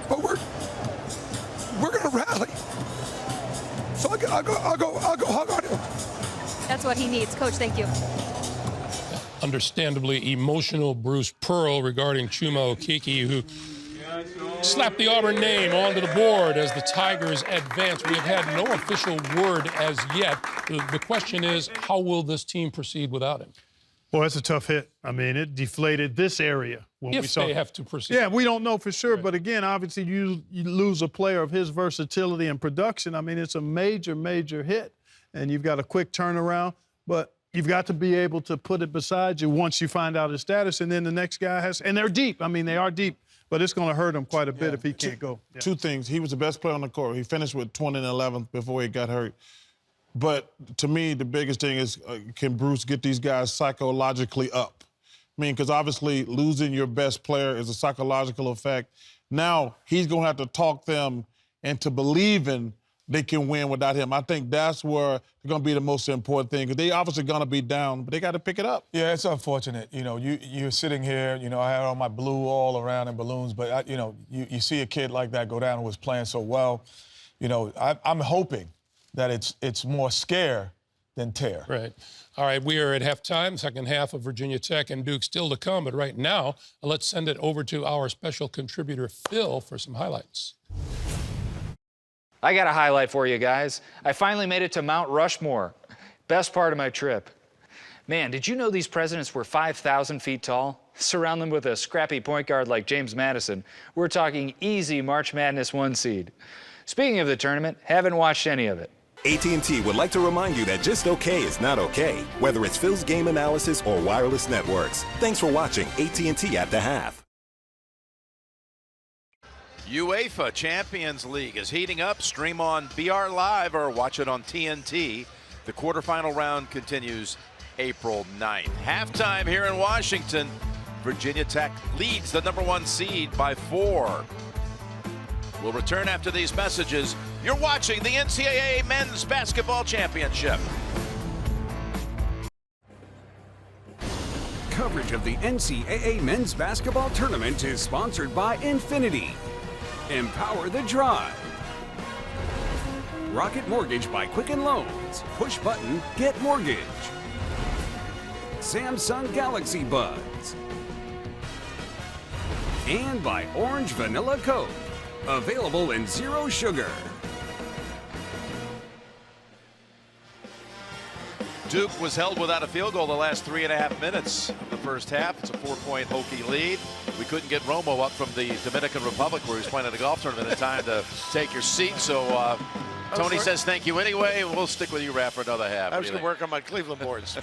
S11: but we're gonna rally. So I'll go hug on him.
S12: That's what he needs, Coach. Thank you.
S7: Understandably emotional Bruce Pearl regarding Chuma Okeke, who slapped the Auburn name onto the board as the Tigers advance. We have had no official word as yet. The question is, how will this team proceed without him?
S9: Well, that's a tough hit. I mean, it deflated this area. When
S7: if they have to proceed.
S9: Yeah, we don't know for sure. Right. But again, obviously, you lose a player of his versatility and production. I mean, it's a major, major hit. And you've got a quick turnaround. But you've got to be able to put it beside you once you find out his status. And then the next guy has – and they're deep. I mean, they are deep. But it's going to hurt him quite a bit if he can't go. Yeah.
S8: 2 things. He was the best player on the court. He finished with 20 and 11 before he got hurt. But to me, the biggest thing is, can Bruce get these guys psychologically up? I mean, because obviously losing your best player is a psychological effect. Now he's going to have to talk them into believing they can win without him. I think that's where they're going to be the most important thing, because they obviously going to be down, but they got to pick it up.
S13: Yeah, it's unfortunate. You know, you're sitting here, you know, I had all my blue all around and balloons, but, you see a kid like that go down who was playing so well. You know, I'm hoping that it's more scare than tear.
S7: Right. All right, we are at halftime, second half of Virginia Tech and Duke still to come. But right now, let's send it over to our special contributor, Phil, for some highlights.
S14: I got a highlight for you guys. I finally made it to Mount Rushmore. Best part of my trip. Man, did you know these presidents were 5,000 feet tall? Surround them with a scrappy point guard like James Madison. We're talking easy March Madness 1 seed. Speaking of the tournament, haven't watched any of it.
S15: AT&T would like to remind you that just okay is not okay, whether it's Phil's game analysis or wireless networks. Thanks for watching AT&T at the half.
S2: UEFA Champions League is heating up. Stream on BR Live or watch it on TNT. The quarterfinal round continues April 9th. Halftime here in Washington. Virginia Tech leads the #1 seed by 4. We'll return after these messages. You're watching the NCAA Men's Basketball Championship.
S5: Coverage of the NCAA Men's Basketball Tournament is sponsored by Infinity. Empower the drive. Rocket Mortgage by Quicken Loans. Push button, get mortgage. Samsung Galaxy Buds. And by Orange Vanilla Coke. Available in 0 sugar.
S2: Duke was held without a field goal the last 3.5 minutes of the first half. It's a 4-point Hokie lead. We couldn't get Romo up from the Dominican Republic where he was playing at a golf tournament in time to take your seat. So Tony says thank you anyway. We'll stick with you, Raph, for another half.
S3: I was going to work on my Cleveland boards.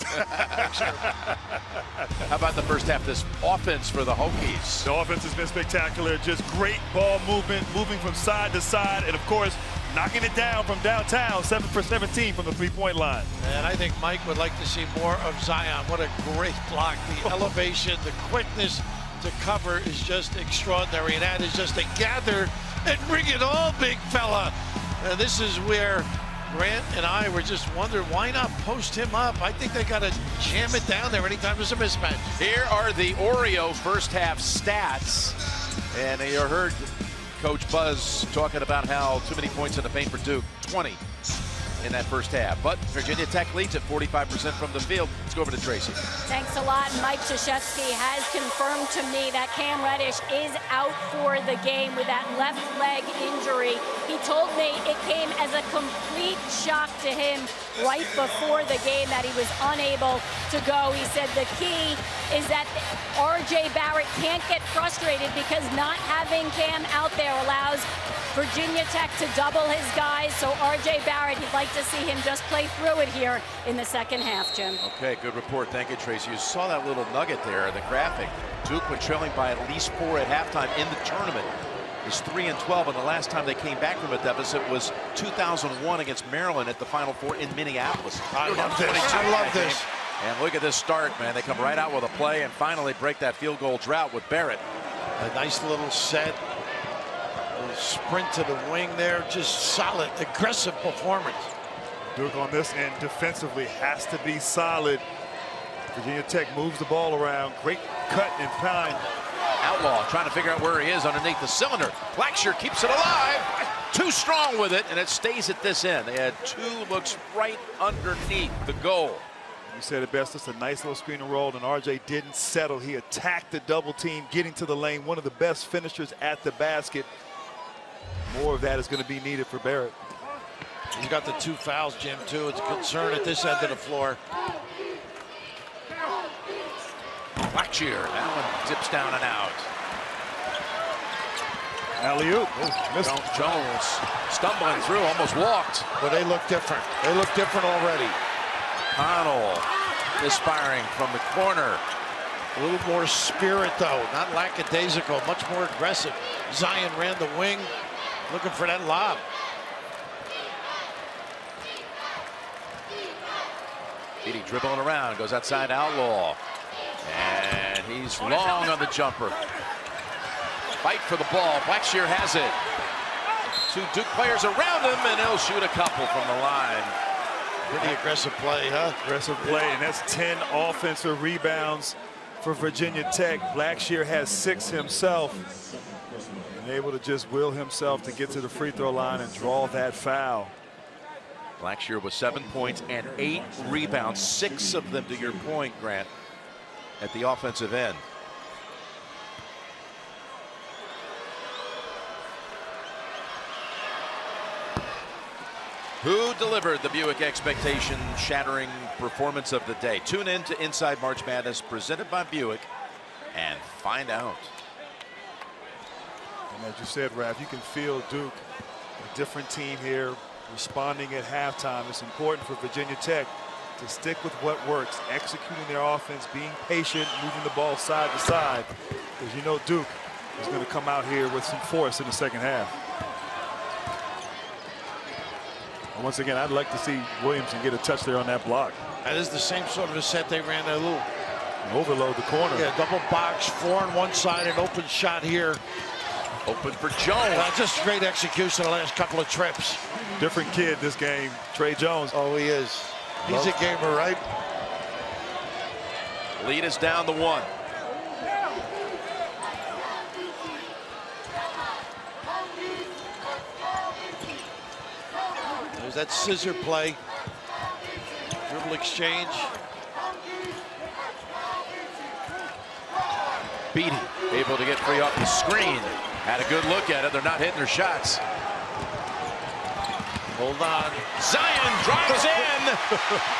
S2: How about the first half, this offense for the Hokies?
S1: The offense has been spectacular. Just great ball movement, moving from side to side, and of course, knocking it down from downtown, 7 for 17 from the 3-point line.
S3: And I think Mike would like to see more of Zion. What a great block. The elevation, the quickness to cover is just extraordinary. And that is just to gather and bring it all, big fella. And this is where Grant and I were just wondering, why not post him up? I think they got to jam it down there anytime there's a mismatch.
S2: Here are the Oreo first half stats. And you heard Coach Buzz talking about how too many points in the paint for Duke, 20 in that first half. But Virginia Tech leads at 45% from the field. Let's go over to Tracy.
S4: Thanks a lot. Mike Krzyzewski has confirmed to me that Cam Reddish is out for the game with that left leg injury. He told me it came as a complete shock to him right before the game that he was unable to go. He said the key is that RJ Barrett can't get frustrated because not having Cam out there allows Virginia Tech to double his guys. So RJ Barrett, he'd like to see him just play through it here in the second half, Jim.
S2: Okay, good report. Thank you, Tracy. You saw that little nugget there in the graphic. Duke went trailing by at least 4 at halftime in the tournament. It's 3-12, and the last time they came back from a deficit was 2001 against Maryland at the Final Four in Minneapolis.
S3: I love this. I love this.
S2: And look at this start, man. They come right out with a play and finally break that field goal drought with Barrett.
S3: A nice little set. A little sprint to the wing there. Just solid, aggressive performance.
S1: Duke on this end defensively has to be solid. Virginia Tech moves the ball around. Great cut and find.
S2: Outlaw trying to figure out where he is underneath the cylinder. Blackshear keeps it alive. Too strong with it, and it stays at this end. They had 2 looks right underneath the goal.
S1: You said it best. It's a nice little screen and roll, and RJ didn't settle. He attacked the double team, getting to the lane. One of the best finishers at the basket. More of that is going to be needed for Barrett.
S3: He's got the 2 fouls, Jim, too. It's a concern at this end of the floor.
S2: Blackshear, that one dips down and out.
S1: Alley-oop.
S2: Jones stumbling through, almost walked.
S3: But they look different. They look different already.
S2: Connell misfiring from the corner.
S3: A little more spirit, though. Not lackadaisical, much more aggressive. Zion ran the wing, looking for that lob.
S2: Edie dribbling around, goes outside Outlaw. And he's long on the jumper. Fight for the ball. Blackshear has it. 2 Duke players around him, and he'll shoot a couple from the line.
S3: Pretty aggressive play, huh?
S1: Aggressive play, and that's 10 offensive rebounds for Virginia Tech. Blackshear has 6 himself. And able to just will himself to get to the free throw line and draw that foul.
S2: Blackshear with 7 points and 8 rebounds, 6 of them, to your point, Grant, at the offensive end. Who delivered the Buick expectation-shattering performance of the day? Tune in to Inside March Madness, presented by Buick, and find out.
S1: And as you said, Raph, you can feel Duke, a different team here, responding at halftime. It's important for Virginia Tech to stick with what works, executing their offense, being patient, moving the ball side to side. Because you know Duke is going to come out here with some force in the second half. And once again, I'd like to see Williamson get a touch there on that block.
S3: That is the same sort of a set they ran, a little
S1: Overload the corner.
S3: Yeah, double box, 4 on one side, an open shot here.
S2: Open for Jones.
S3: Just great execution the last couple of trips.
S1: Different kid this game, Trey Jones.
S3: Oh, he is. He's a gamer, right?
S2: Lead is down to 1.
S3: There's that scissor play. Dribble exchange.
S2: Beatty able to get free off the screen. Had a good look at it. They're not hitting their shots.
S3: Hold on.
S2: Zion drives in,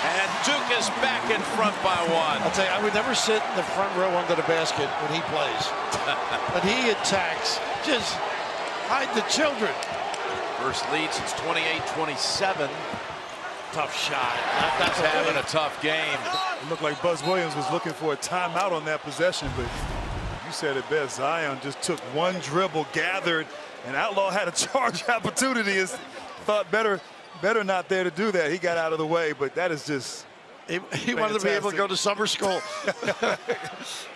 S2: and Duke is back in front by 1.
S3: I'll tell you, I would never sit in the front row under the basket when he plays. But he attacks. Just hide the children.
S2: First lead since 28-27.
S3: Tough shot.
S2: That's having a tough game.
S1: It looked like Buzz Williams was looking for a timeout on that possession, but you said it best. Zion just took one dribble, gathered, and Outlaw had a charge opportunity. Thought better not there to do that. He got out of the way, but that is just
S3: he wanted to be able to go to summer school.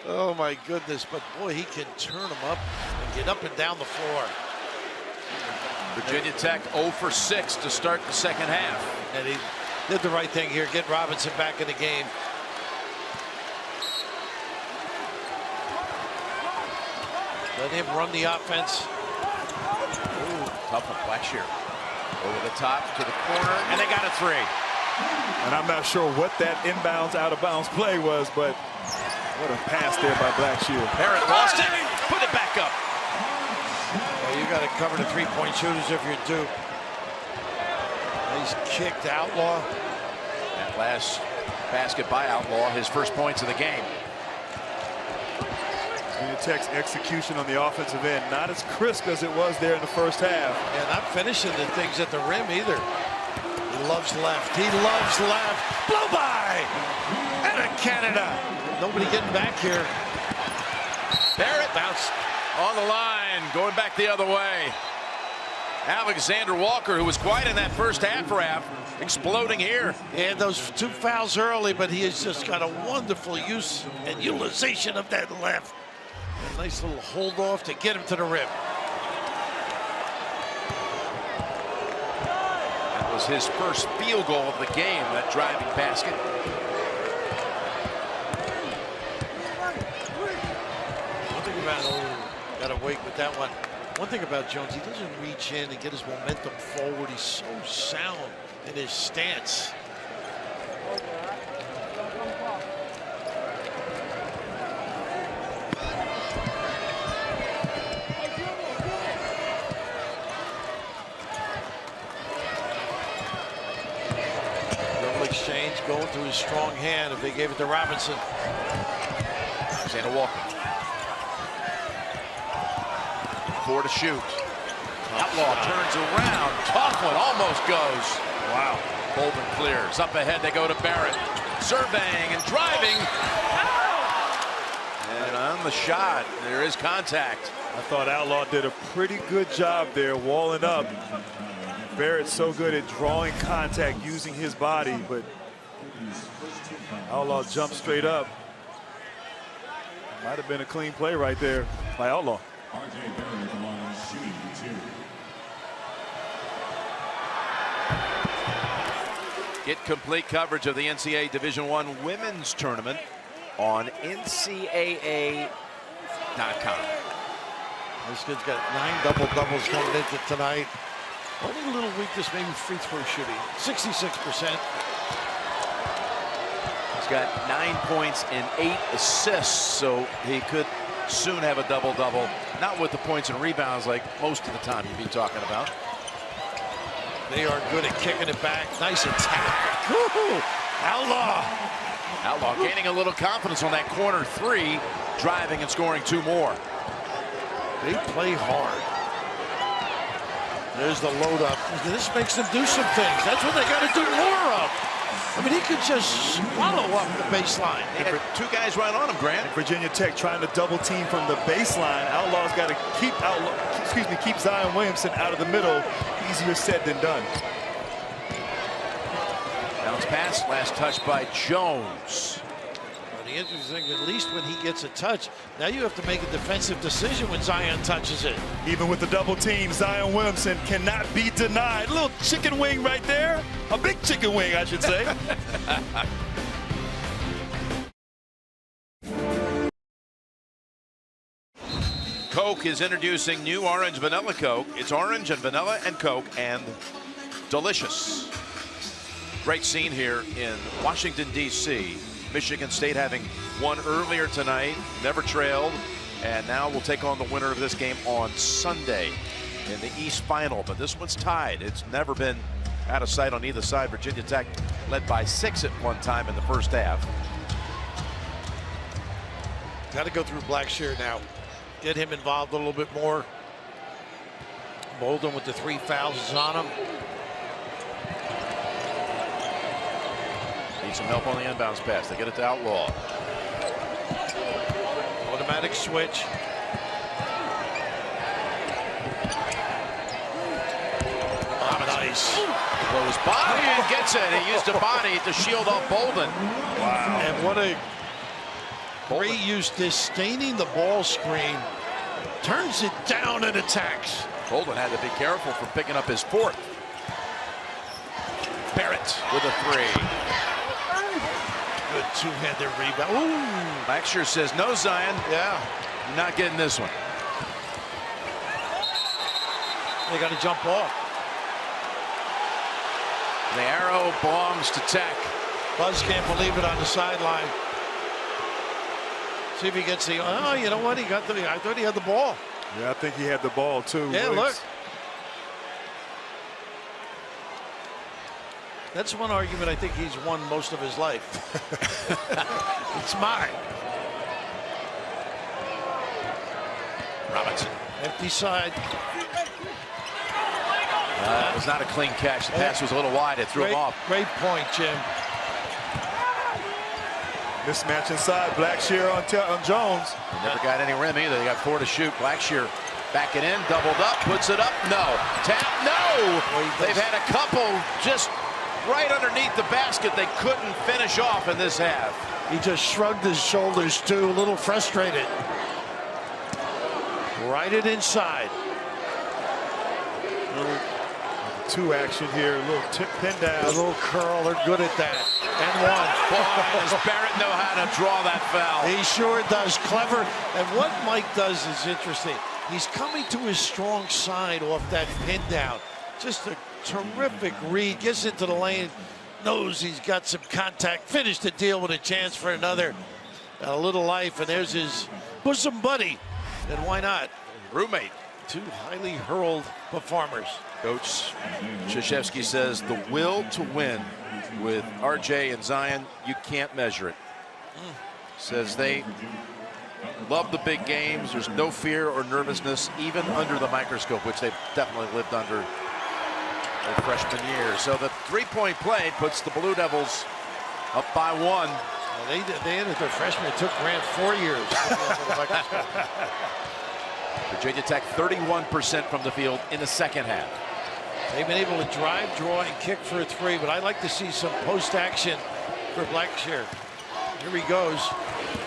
S3: Oh my goodness, but boy, he can turn them up and get up and down the floor.
S2: Virginia Tech 0 for 6 to start the second half.
S3: And he did the right thing here, get Robinson back in the game. Let him run the offense.
S2: Ooh, tough one, Blackshear. Over the top to the corner, and they got a 3.
S1: And I'm not sure what that inbounds, out of bounds play was, but what a pass there by Blackshear.
S2: Barrett lost it, put it back up.
S3: Well, you got to cover the three-point shooters if you're Duke. He's kicked Outlaw.
S2: That last basket by Outlaw, his first points of the game.
S1: Virginia Tech's execution on the offensive end, not as crisp as it was there in the first half.
S3: And not finishing the things at the rim either. He loves left. He loves left. Blow by! And a Canada. Nobody getting back here.
S2: Barrett bounce on the line, going back the other way. Alexander Walker, who was quiet in that first half, exploding here.
S3: And those 2 fouls early, but he has just got a wonderful use and utilization of that left. A nice little hold off to get him to the rim.
S2: That was his first field goal of the game, that driving basket.
S3: One thing about, got to wait with that one. One thing about Jones, he doesn't reach in and get his momentum forward. He's so sound in his stance. Exchange going to his strong hand if they gave it to Robinson.
S2: Alexander Walker. 4 to shoot. Outlaw turns around. Tough one, almost goes. Wow. Bolden clears. Up ahead they go to Barrett. Surveying and driving. And on the shot, there is contact.
S1: I thought Outlaw did a pretty good job there, walling up. Barrett's so good at drawing contact using his body, but Outlaw jumped straight up. Might have been a clean play right there by Outlaw.
S2: Get complete coverage of the NCAA Division I Women's Tournament on NCAA.com.
S3: This kid's got 9 double-doubles coming into tonight. Only a little weakness, maybe free throw shooting. 66%.
S2: He's got 9 points and 8 assists, so he could soon have a double-double. Not with the points and rebounds like most of the time you'd be talking about.
S3: They are good at kicking it back. Nice attack. Woo-hoo.
S2: Outlaw gaining a little confidence on that corner 3, driving and scoring 2 more.
S3: They play hard. There's the load up. This makes them do some things. That's what they got to do more of. I mean, he could just swallow up the baseline.
S2: He had 2 guys right on him, Grant.
S1: And Virginia Tech trying to double team from the baseline. Outlaw's got to keep Zion Williamson out of the middle. Easier said than done.
S2: Bounce pass, last touch by Jones.
S3: The interesting thing, at least when he gets a touch, now you have to make a defensive decision when Zion touches it.
S1: Even with the double team, Zion Williamson cannot be denied. A little chicken wing right there. A big chicken wing, I should say.
S2: Coke is introducing new orange vanilla Coke. It's orange and vanilla and Coke, and delicious. Great scene here in Washington, D.C. Michigan State having won earlier tonight, never trailed, and now will take on the winner of this game on Sunday in the East Final. But this one's tied. It's never been out of sight on either side. Virginia Tech led by 6 at one time in the first half.
S3: Got to go through Blackshear now. Get him involved a little bit more. Bolden with the 3 fouls on him.
S2: Need some help on the inbounds pass. They get it to Outlaw.
S3: Automatic switch. Nice.
S2: Blows body and gets it. He used a body to shield off Bolden.
S3: Wow. And what a great use, disdaining the ball screen. Turns it down and attacks.
S2: Bolden had to be careful for picking up his 4th. Barrett with a 3.
S3: Good two-handed rebound. Ooh.
S2: Blackshear says, no, Zion.
S3: Yeah.
S2: You're not getting this one.
S3: They got to jump off.
S2: The arrow belongs to Tech.
S3: Buzz can't believe it on the sideline. See if he gets the. Oh, you know what? He got the. I thought he had the ball.
S1: Yeah, I think he had the ball too.
S3: Yeah,
S1: Williams.
S3: look. That's one argument I think he's won most of his life. It's mine. Robinson, empty side.
S2: It was not a clean catch. The pass was a little wide. It threw him off.
S3: Great point, Jim.
S1: Mismatch inside. Blackshear on Jones.
S2: They never got any rim either. They got 4 to shoot. Blackshear backing in, doubled up, puts it up. No. Tap. No. They've had a couple just right underneath the basket. They couldn't finish off in this half.
S3: He just shrugged his shoulders too, a little frustrated. Right it inside.
S1: Two action here, a little tip pin down.
S3: A little curl, they're good at that. And one.
S2: Boy, does Barrett know how to draw that foul.
S3: He sure does. Clever. And what Mike does is interesting. He's coming to his strong side off that pin down. Just a terrific read. Gets into the lane. Knows he's got some contact. Finished the deal with a chance for another. A little life. And there's his bosom buddy. And why not?
S2: Roommate.
S3: 2 highly hurled performers.
S2: Coach Krzyzewski says the will to win with RJ and Zion, you can't measure it. Says they love the big games. There's no fear or nervousness, even under the microscope, which they've definitely lived under their freshman year. So the 3-point play puts the Blue Devils up by 1.
S3: Well, they ended their freshman. It took Grant 4 years.
S2: Virginia Tech 31% from the field in the second half.
S3: They've been able to drive, draw, and kick for a 3, but I'd like to see some post action for Blackshear. Here he goes.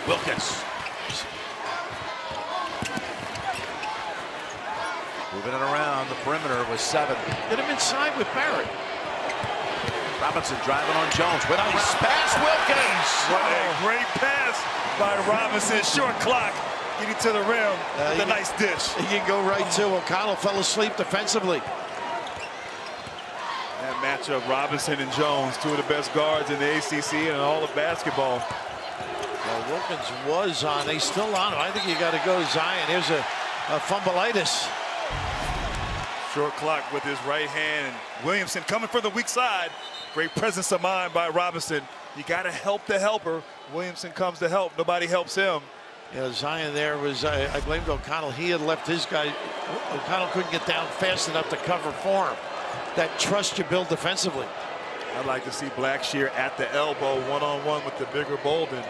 S2: Wilkins. Moving it around the perimeter with 7.
S3: Get him inside with Barrett.
S2: Robinson driving on Jones. With a nice pass, Wilkins.
S1: What a great pass by Robinson. Short clock. Getting to the rim with a nice dish.
S3: He can go right to O'Connell. Fell asleep defensively.
S1: That matchup, Robinson and Jones, 2 of the best guards in the ACC and in all of basketball.
S3: Well, Wilkins was on. He's still on him. I think you got to go Zion. Here's a fumbleitis.
S1: Short clock with his right hand. And Williamson coming for the weak side. Great presence of mind by Robinson. You got to help the helper. Williamson comes to help. Nobody helps him.
S3: Yeah, Zion there was, I blamed O'Connell. He had left his guy. O'Connell couldn't get down fast enough to cover for him. That trust you build defensively.
S1: I'd like to see Blackshear at the elbow, one-on-one with the bigger Bolden.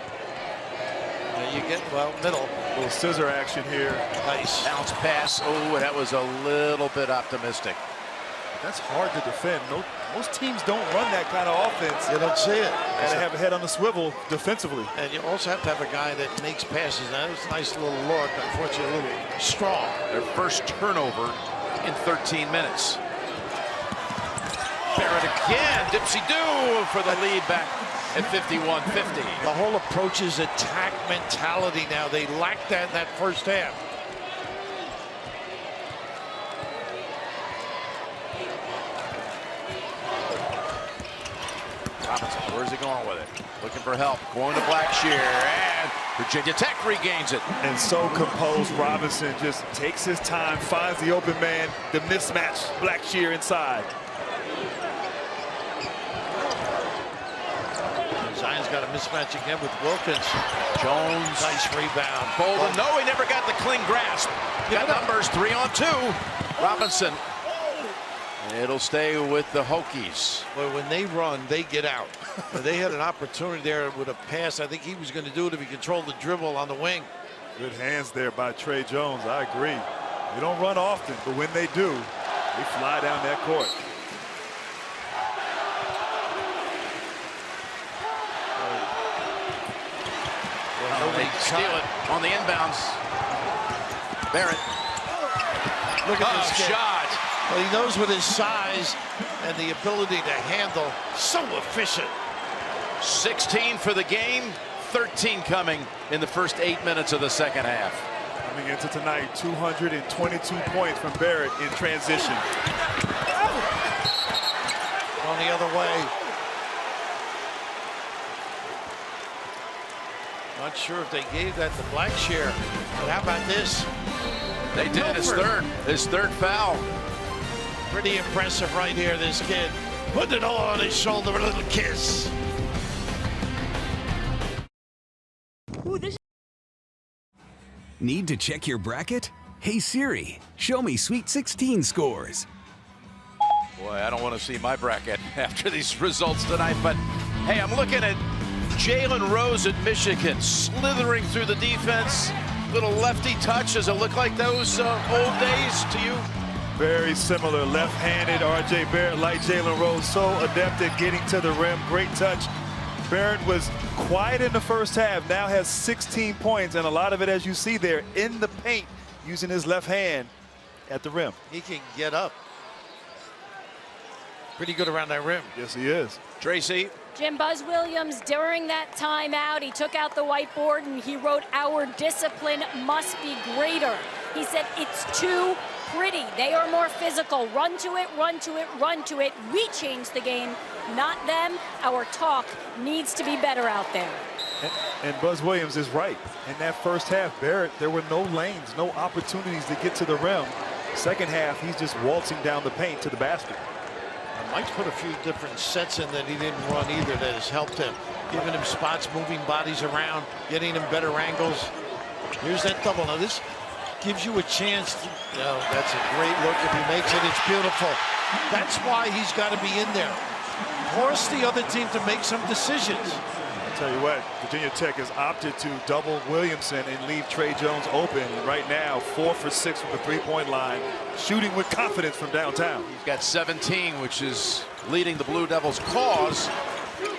S3: You get, well, middle.
S1: A little scissor action here.
S3: Nice.
S2: Bounce pass. Oh, that was a little bit optimistic.
S1: That's hard to defend. No Most teams don't run that kind of offense.
S3: You don't see it.
S1: And they have a head on the swivel defensively.
S3: And you also have to have a guy that makes passes. Now, that was a nice little look. Unfortunately, a little strong.
S2: Their first turnover in 13 minutes. Barrett again. Dipsy-do for the lead back at 51-50.
S3: The whole approach is attack mentality now. They lacked that in that first half.
S2: Robinson, where's he going with it? Looking for help, going to Blackshear, and Virginia Tech regains it.
S1: And so composed, Robinson just takes his time, finds the open man, the mismatch, Blackshear inside.
S3: Zion's got a mismatch again with Wilkins. Jones, nice rebound.
S2: Bolden, no, he never got the clean grasp. Got numbers, 3-on-2. Robinson. It'll stay with the Hokies.
S3: Well, when they run, they get out. They had an opportunity there with a pass. I think he was going to do it if he controlled the dribble on the wing.
S1: Good hands there by Trey Jones. I agree. They don't run often, but when they do, they fly down that court.
S2: They steal it on the inbounds. Barrett.
S3: Look at this kid.
S2: Shot.
S3: Well, he knows with his size and the ability to handle, so efficient.
S2: 16 for the game, 13 coming in the first 8 minutes of the second half.
S1: Coming into tonight, 222 points from Barrett in transition.
S3: On the other way. Not sure if they gave that to Blackshear, but how about this?
S2: They did. His third foul.
S3: Pretty impressive right here, this kid. Putting it all on his shoulder, a little kiss.
S5: Need to check your bracket? Hey Siri, show me Sweet 16 scores.
S2: Boy, I don't want to see my bracket after these results tonight, but hey, I'm looking at Jalen Rose at Michigan, slithering through the defense. Little lefty touch. Does it look like those old days to you?
S1: Very similar, left-handed R.J. Barrett, like Jalen Rose, so adept at getting to the rim. Great touch. Barrett was quiet in the first half, now has 16 points, and a lot of it, as you see there, in the paint, using his left hand at the rim.
S3: He can get up. Pretty good around that rim.
S1: Yes, he is.
S2: Tracy.
S4: Jim Buzz Williams, during that timeout, he took out the whiteboard and he wrote, "Our discipline must be greater." He said, "It's too pretty. They are more physical. Run to it, run to it, run to it. We changed the game, not them. Our talk needs to be better out there."
S1: And Buzz Williams is right. In that first half, Barrett, there were no lanes, no opportunities to get to the rim. Second half, he's just waltzing down the paint to the basket.
S3: Mike's put a few different sets in that he didn't run either that has helped him. Giving him spots, moving bodies around, getting him better angles. Here's that double. Now this gives you a chance. That's a great look. If he makes it, it's beautiful. That's why he's got to be in there. Force the other team to make some decisions.
S1: I'll tell you what, Virginia Tech has opted to double Williamson and leave Trey Jones open. And right now, 4 for 6 from the three-point line, shooting with confidence from downtown.
S2: He's got 17, which is leading the Blue Devils' cause.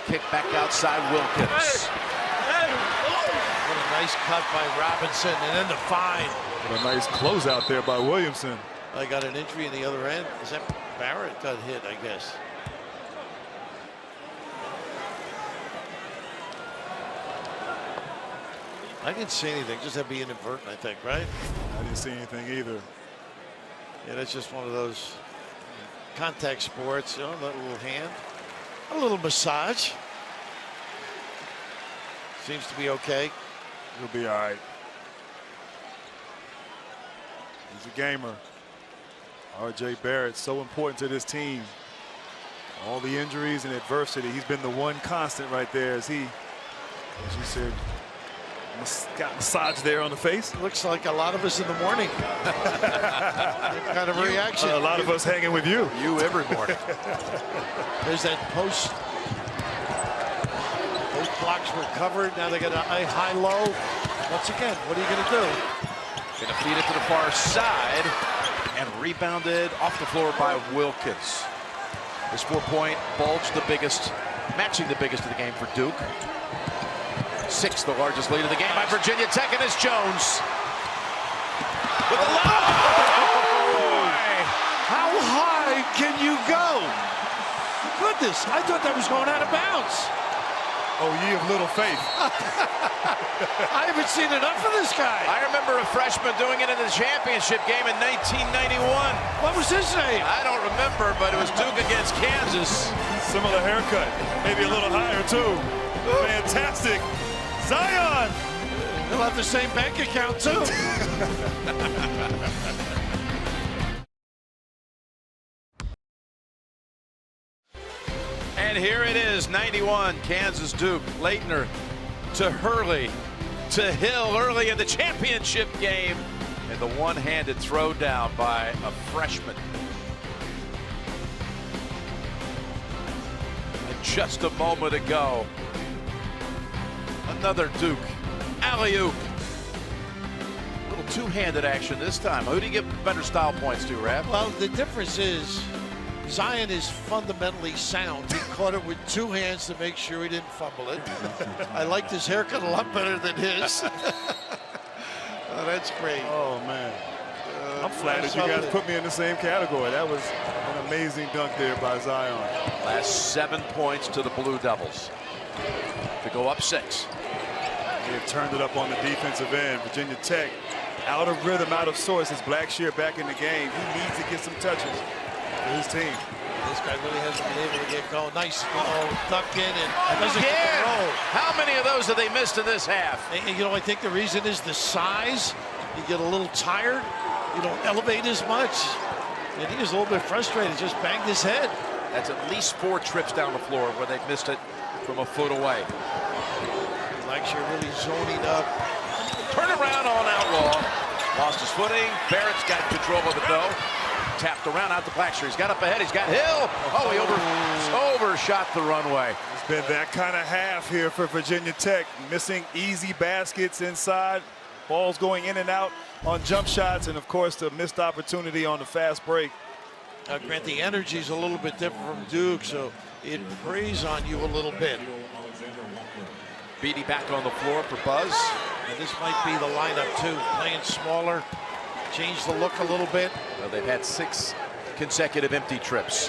S2: Kick back outside Wilkins.
S3: What a nice cut by Robinson, and then the fine.
S1: What a nice closeout there by Williamson.
S3: I got an injury in the other end. Is that Barrett got hit, I guess. I didn't see anything, just had to be inadvertent, I think, right?
S1: I didn't see anything either.
S3: Yeah, that's just one of those contact sports, that little hand. A little massage. Seems to be okay.
S1: He'll be all right. He's a gamer. R.J. Barrett, so important to this team. All the injuries and adversity, he's been the one constant right there as he, as you said, got massaged there on the face.
S3: Looks like a lot of us in the morning. Kind of reaction.
S1: A lot of us hanging with you.
S2: You every morning.
S3: There's that post. Those blocks were covered. Now they got a high-low. Once again, what are you going to do?
S2: Going to feed it to the far side and rebounded off the floor by Wilkins. His 4-point bulge, the biggest, matching the biggest of the game for Duke. 6, the largest lead of the game by Virginia Tech, and it's Jones. With a
S3: How high can you go? Goodness, I thought that was going out of bounds.
S1: Oh, ye of little faith.
S3: I haven't seen enough of this guy.
S2: I remember a freshman doing it in the championship game in 1991.
S3: What was his name?
S2: I don't remember, but it was Duke against Kansas.
S1: Similar haircut, maybe a little higher too. Fantastic. Zion.
S3: He'll have the same bank account too.
S2: And here it is, 91, Kansas Duke. Leitner to Hurley to Hill early in the championship game. And the one-handed throw down by a freshman. And just a moment ago, another Duke alley-oop. Little two-handed action this time. Who do you give better style points to, Rav?
S3: Well, the difference is Zion is fundamentally sound. He caught it with 2 hands to make sure he didn't fumble it. I liked his haircut a lot better than his. Oh, that's great.
S1: Oh, man. I'm flattered you guys put me in the same category. That was an amazing dunk there by Zion.
S2: Last 7 points to the Blue Devils to go up 6.
S1: They've turned it up on the defensive end. Virginia Tech out of rhythm, out of sorts. As Blackshear back in the game, he needs to get some touches for his team.
S3: This guy really hasn't been able to get going. Nice, duck in and doesn't
S2: Again,
S3: get the roll.
S2: how many of those have they missed in this half?
S3: And, you know, I think the reason is the size. You get a little tired. You don't elevate as much. And he was a little bit frustrated. Just banged his head.
S2: That's at least 4 trips down the floor where they've missed it from a foot away.
S3: Blackshear really zoning up.
S2: Turn around on Outlaw. Lost his footing. Barrett's got control of it though. Tapped around out to Blackshear. He's got up ahead. He's got Hill. Oh, he overshot the runway.
S1: It's been that kind of half here for Virginia Tech. Missing easy baskets inside. Balls going in and out on jump shots. And, of course, the missed opportunity on the fast break.
S3: Now, Grant, the energy's a little bit different from Duke, so it preys on you a little bit.
S2: Beatty back on the floor for Buzz.
S3: And this might be the lineup, too. Playing smaller. Change the look a little bit.
S2: Well, they've had 6 consecutive empty trips.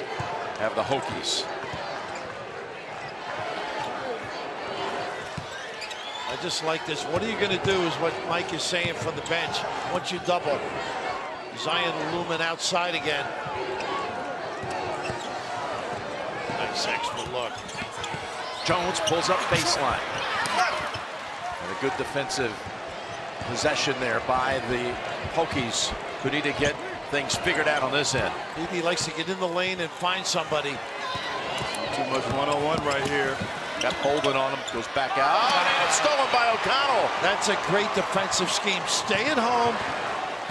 S2: Have the Hokies.
S3: I just like this. What are you going to do is what Mike is saying from the bench. Once you double, Zion Lumen outside again. Nice extra look.
S2: Jones pulls up baseline. And a good defensive possession there by the Hokies, who need to get things figured out on this end.
S3: He likes to get in the lane and find somebody.
S1: Too much one-on-one right here.
S2: Got Bolden on him, goes back out, and it's stolen by O'Connell.
S3: That's a great defensive scheme. Stay at home,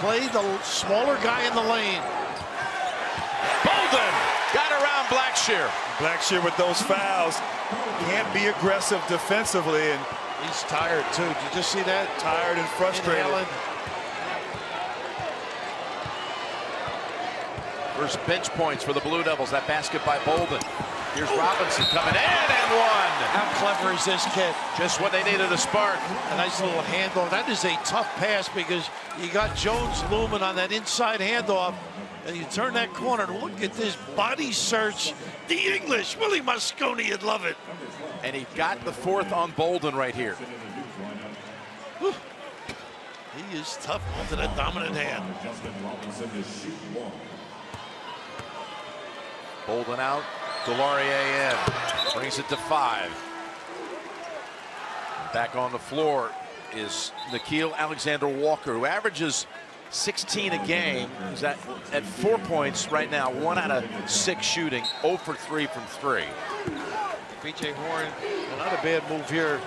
S3: play the smaller guy in the lane.
S2: Bolden got around Blackshear.
S1: Blackshear with those fouls can't be aggressive defensively, and
S3: he's tired too. Did you just see that?
S1: Tired and frustrated.
S3: Inhaling.
S2: First bench points for the Blue Devils. That basket by Bolden. Here's Robinson coming in and one.
S3: How clever is this kid?
S2: Just when they needed a spark.
S3: A nice little handoff. That is a tough pass because you got Jones Lumen on that inside handoff, and you turn that corner. Look at this body search. The English, Willie Mosconi, you'd love it.
S2: And he got the 4th on Bolden right here.
S3: Whew. He is tough into that dominant hand.
S2: Bolden out, Delarier in, brings it to 5. Back on the floor is Nickeil Alexander-Walker, who averages 16 a game. He's at 4 points right now, 1 out of 6 shooting, 0 for 3 from 3.
S3: B.J. Horn, not a bad move here.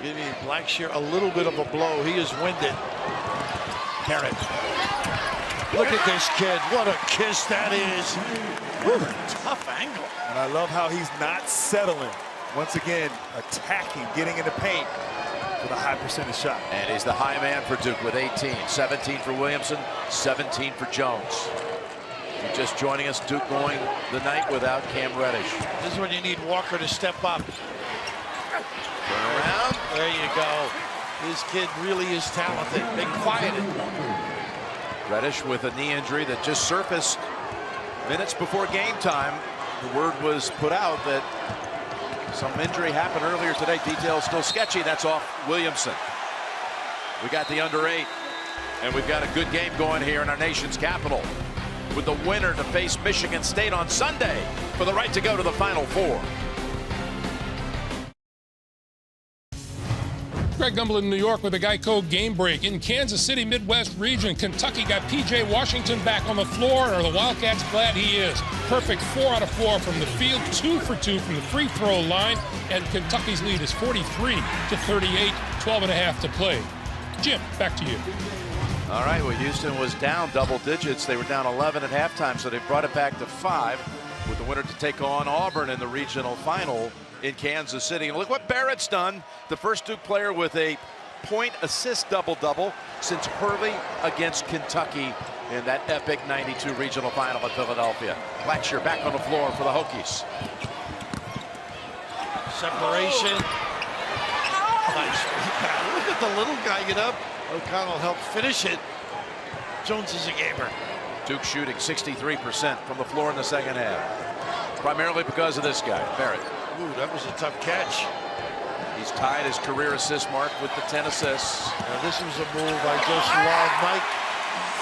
S3: Giving Blackshear a little bit of a blow. He is winded. Barrett. Look at this kid. What a kiss that is. Whew, tough angle.
S1: And I love how he's not settling. Once again, attacking, getting in the paint with a high percentage shot.
S2: And he's the high man for Duke with 18. 17 for Williamson, 17 for Jones. Just joining us, Duke going the night without Cam Reddish.
S3: This is when you need Walker to step up.
S2: Turn around.
S3: There you go. This kid really is talented. They quieted.
S2: Reddish with a knee injury that just surfaced minutes before game time. The word was put out that some injury happened earlier today. Details still sketchy. That's off Williamson. We got the under-8, and we've got a good game going here in our nation's capital, with the winner to face Michigan State on Sunday for the right to go to the Final Four.
S7: Greg Gumbel in New York with a Geico game break. In Kansas City, Midwest region, Kentucky got P.J. Washington back on the floor, and are the Wildcats glad he is. Perfect 4 out of 4 from the field, 2 for 2 from the free throw line, and Kentucky's lead is 43-38, 12.5 to play. Jim, back to you.
S2: All right, well, Houston was down double digits. They were down 11 at halftime, so they brought it back to 5 with the winner to take on Auburn in the regional final in Kansas City. And look what Barrett's done. The first Duke player with a point assist double-double since Hurley against Kentucky in that epic 92 regional final at Philadelphia. Blackshear back on the floor for the Hokies.
S3: Separation. Nice rebound. Look at the little guy get up. O'Connell helped finish it. Jones is a gamer.
S2: Duke shooting 63% from the floor in the second half. Primarily because of this guy, Barrett.
S3: Ooh, that was a tough catch.
S2: He's tied his career assist mark with the 10 assists.
S3: Now, this was a move I just love. Mike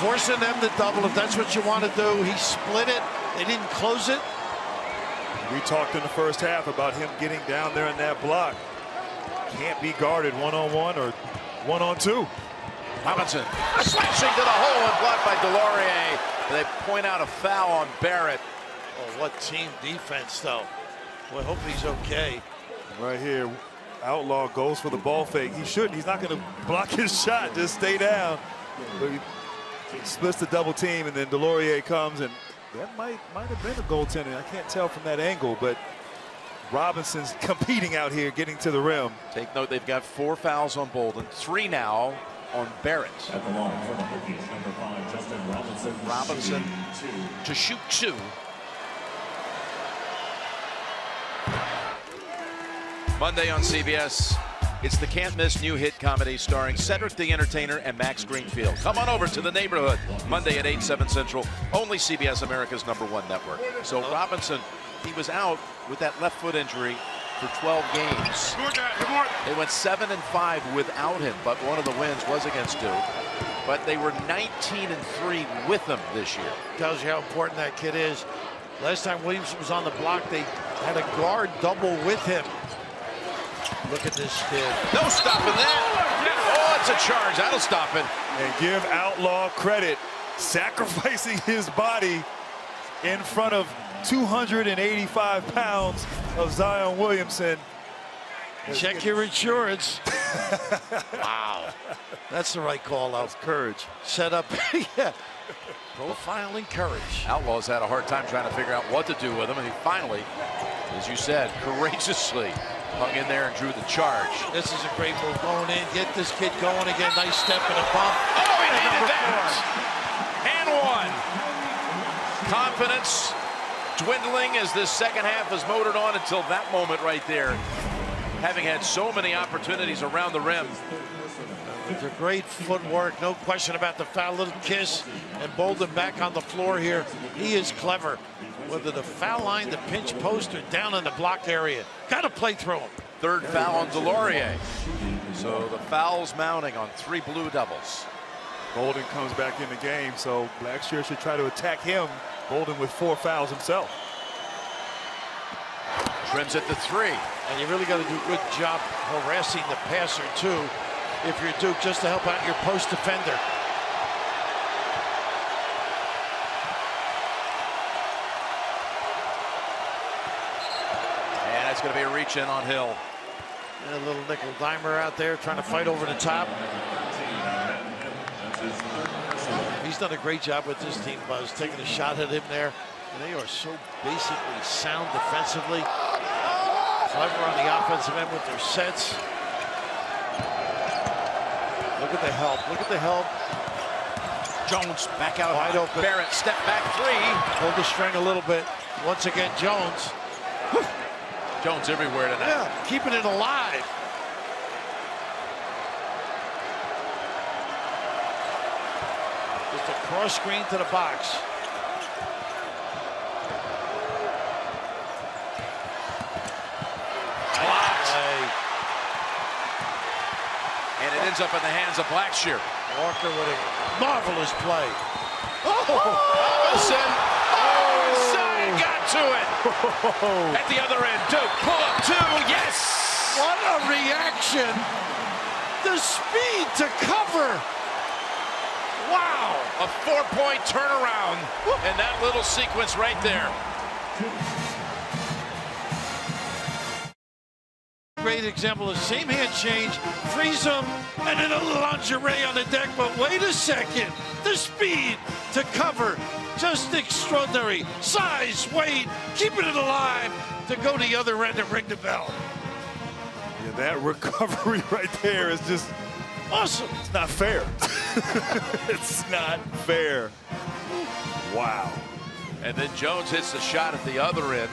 S3: forcing them to double if that's what you want to do. He split it. They didn't close it.
S1: We talked in the first half about him getting down there in that block. Can't be guarded one-on-one or one-on-two.
S2: Robinson slashing to the hole and blocked by Delorier. They point out a foul on Barrett.
S3: Oh, what team defense, though. Well, I hope he's okay.
S1: Right here, Outlaw goes for the ball fake. He shouldn't. He's not going to block his shot. Just stay down. But he splits the double team, and then Delorier comes, and that might have been a goaltending. I can't tell from that angle, but Robinson's competing out here, getting to the rim.
S2: Take note, they've got 4 fouls on Bolden, 3 now on Barrett.
S16: At the line for the Hokies, number 5, Justin Robinson.
S2: Robinson to shoot 2. Monday on CBS, it's the can't-miss new hit comedy starring Cedric the Entertainer and Max Greenfield. Come on over to The Neighborhood, Monday at 8, 7 Central, only CBS America's #1 network. So Robinson, he was out with that left foot injury for 12 games. They went 7-5 without him, but one of the wins was against Duke. But they were 19-3 with him this year.
S3: Tells you how important that kid is. Last time Williamson was on the block, they had a guard double with him. Look at this kid.
S2: No stopping that. Oh, it's a charge. That'll stop it.
S1: And give Outlaw credit, sacrificing his body in front of 285 pounds of Zion Williamson.
S3: Check your insurance. Wow. That's the right call out.
S1: Courage.
S3: Set up. Yeah. Profiling courage.
S2: Outlaws had a hard time trying to figure out what to do with him, and he finally, as you said, courageously hung in there and drew the charge.
S3: This is a great move going in. Get this kid going again. Nice step and a bump.
S2: Oh, he needed that. And one. Confidence dwindling as this second half is motored on until that moment right there. Having had so many opportunities around the rim.
S3: It's a great footwork, no question about the foul. Little kiss, and Bolden back on the floor here. He is clever. Whether the foul line, the pinch post, or down in the block area. Got to play through him.
S2: Third foul on Delorier. So the foul's mounting on 3 Blue Devils.
S1: Bolden comes back in the game, so Blackshear should try to attack him. Bolden with 4 fouls himself.
S2: Trims at the 3.
S3: And you really got to do a good job harassing the passer, too, if you're Duke, just to help out your post defender.
S2: And it's going to be a reach in on Hill.
S3: And a little nickel dimer out there trying to fight over the top. He's done a great job with this team, Buzz, taking a shot at him there. And they are so basically sound defensively. Clever on the offensive end with their sets. Look at the help. Look at the help.
S2: Jones back out.
S3: Wide open.
S2: Barrett, step back three.
S3: Pulled the string a little bit. Once again, Jones.
S2: Jones everywhere tonight.
S3: Yeah, keeping it alive. Just a cross screen to the box.
S2: And it ends up in the hands of Blackshear.
S3: Walker with a marvelous play.
S2: Robinson! Oh, Zion got to it! At the other end, Duke, pull up two, yes!
S3: What a reaction! The speed to cover! Wow!
S2: A 4-point turnaround, and that little sequence right there.
S3: Great example of same hand change, freeze them, and then a little lingerie on the deck, but wait a second, the speed to cover, just extraordinary. Size, weight, keeping it alive to go the other end and ring the bell.
S1: Yeah, that recovery right there is just
S3: awesome.
S1: It's not fair. It's not fair. Wow.
S2: And then Jones hits the shot at the other end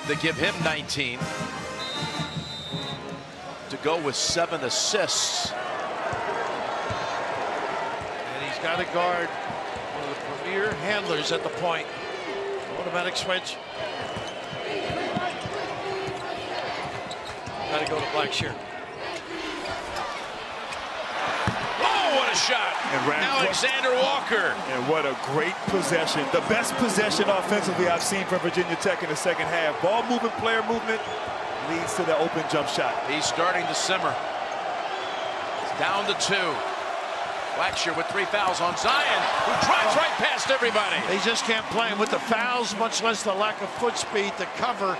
S2: to give him 19. To go with 7 assists.
S3: And he's got to guard one of the premier handlers at the point. Automatic switch. Got to go to Blackshear.
S2: Oh, what a shot!
S1: And
S2: Alexander Walker.
S1: And what a great possession. The best possession offensively I've seen from Virginia Tech in the second half. Ball movement, player movement leads to the open jump shot.
S2: He's starting to simmer. It's down to 2. Blackshear with 3 fouls on Zion, who drives right past everybody.
S3: They just can't play him with the fouls, much less the lack of foot speed to cover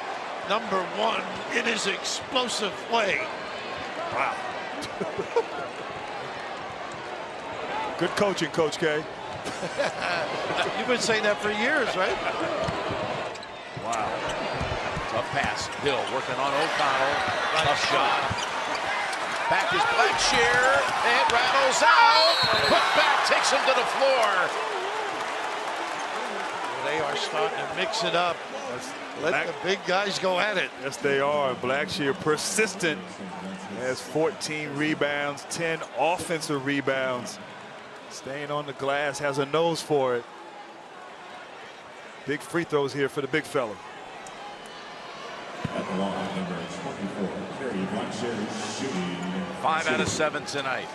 S3: number 1 in his explosive play.
S1: Wow. Good coaching, Coach K.
S3: You've been saying that for years, right?
S2: Wow. Tough pass. Hill working on O'Connell. Tough shot. Back is Blackshear. It rattles out. Put back takes him to the floor.
S3: They are starting to mix it up. Let the big guys go at it.
S1: Yes, they are. Blackshear persistent. Has 14 rebounds, 10 offensive rebounds. Staying on the glass, has a nose for it. Big free throws here for the big fella.
S16: At the line, number 24, Kerry Blackshear shooting.
S2: 5 out of 7 tonight.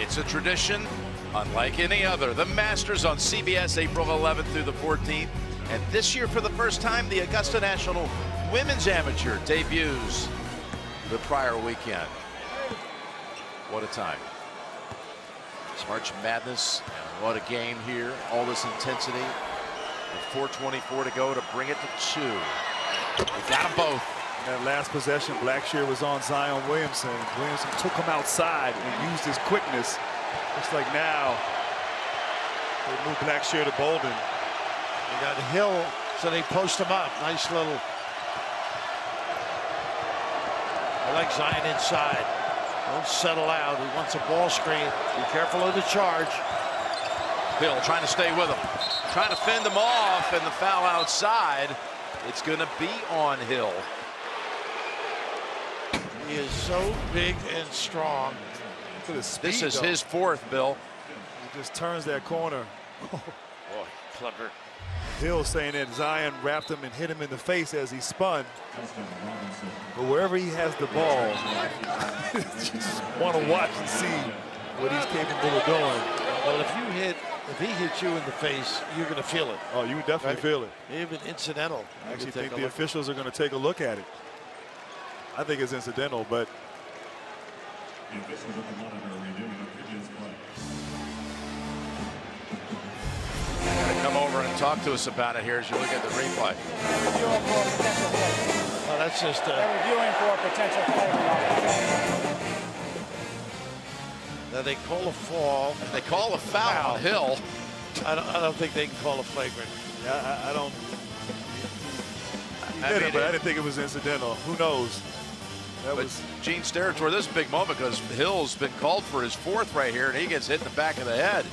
S2: It's a tradition unlike any other. The Masters on CBS April 11th through the 14th. And this year, for the first time, the Augusta National Women's Amateur debuts the prior weekend. What a time. It's March Madness, and what a game here. All this intensity. With 4:24 to go to bring it to 2. They got them both.
S1: That last possession, Blackshear was on Zion Williamson. Williamson took him outside and used his quickness. Looks like now they move Blackshear to Bolden.
S3: They got Hill, so they post him up. Nice little. I like Zion inside. Don't settle out. He wants a ball screen. Be careful of the charge.
S2: Hill trying to stay with him. Trying to fend him off, and the foul outside. It's going to be on Hill.
S3: He is so big and strong.
S1: Look at his speed,
S2: This is
S1: though.
S2: his 4th, Bill.
S1: He just turns that corner.
S2: Boy, clever.
S1: Hill saying that Zion wrapped him and hit him in the face as he spun. But wherever he has the ball, you just want to watch and see what he's capable of doing.
S3: Well, if he hits you in the face, you're going to feel it.
S1: Oh, you definitely feel it.
S3: Even incidental.
S1: I actually think the officials are going to take a look at it. I think it's incidental, but
S16: The officials at the monitor reviewing Virginia's play.
S2: Come over and talk to us about it here as you look at the replay.
S3: Oh, that's just
S17: They're reviewing for a potential play.
S3: Now they call a fall.
S2: They call a foul on Hill.
S3: I don't think they can call a flagrant.
S1: Yeah, I don't.
S2: I mean,
S1: But I didn't think it was incidental. Who knows? That was
S2: Gene's territory. This is a big moment because Hill's been called for his 4th right here, and he gets hit in the back of the head.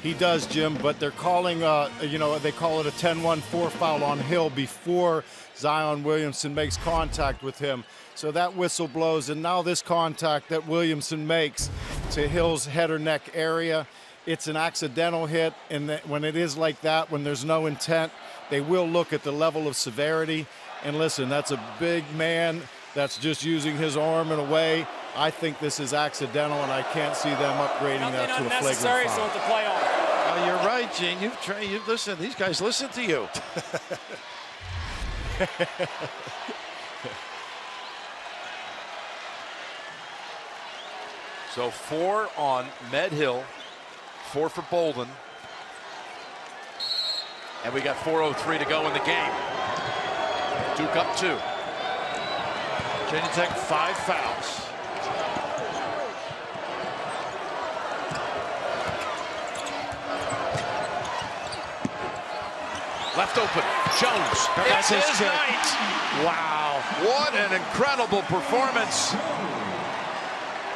S18: He does, Jim, but they're calling, they call it a 10-1-4 foul on Hill before Zion Williamson makes contact with him. So that whistle blows, and now this contact that Williamson makes to Hill's head or neck area, it's an accidental hit, and when it is like that, when there's no intent, they will look at the level of severity. And listen, that's a big man that's just using his arm in a way. I think this is accidental, and I can't see them upgrading that to a flagrant foul.
S17: To play on.
S3: You're right, Gene. You've trained. You listen. These guys listen to you.
S2: So 4 on Med Hill, 4 for Bolden. And we got 4:03 to go in the game. Duke up 2.
S3: Virginia Tech 5 fouls.
S2: Left open, Jones. It's his night.
S3: Wow.
S2: What an incredible performance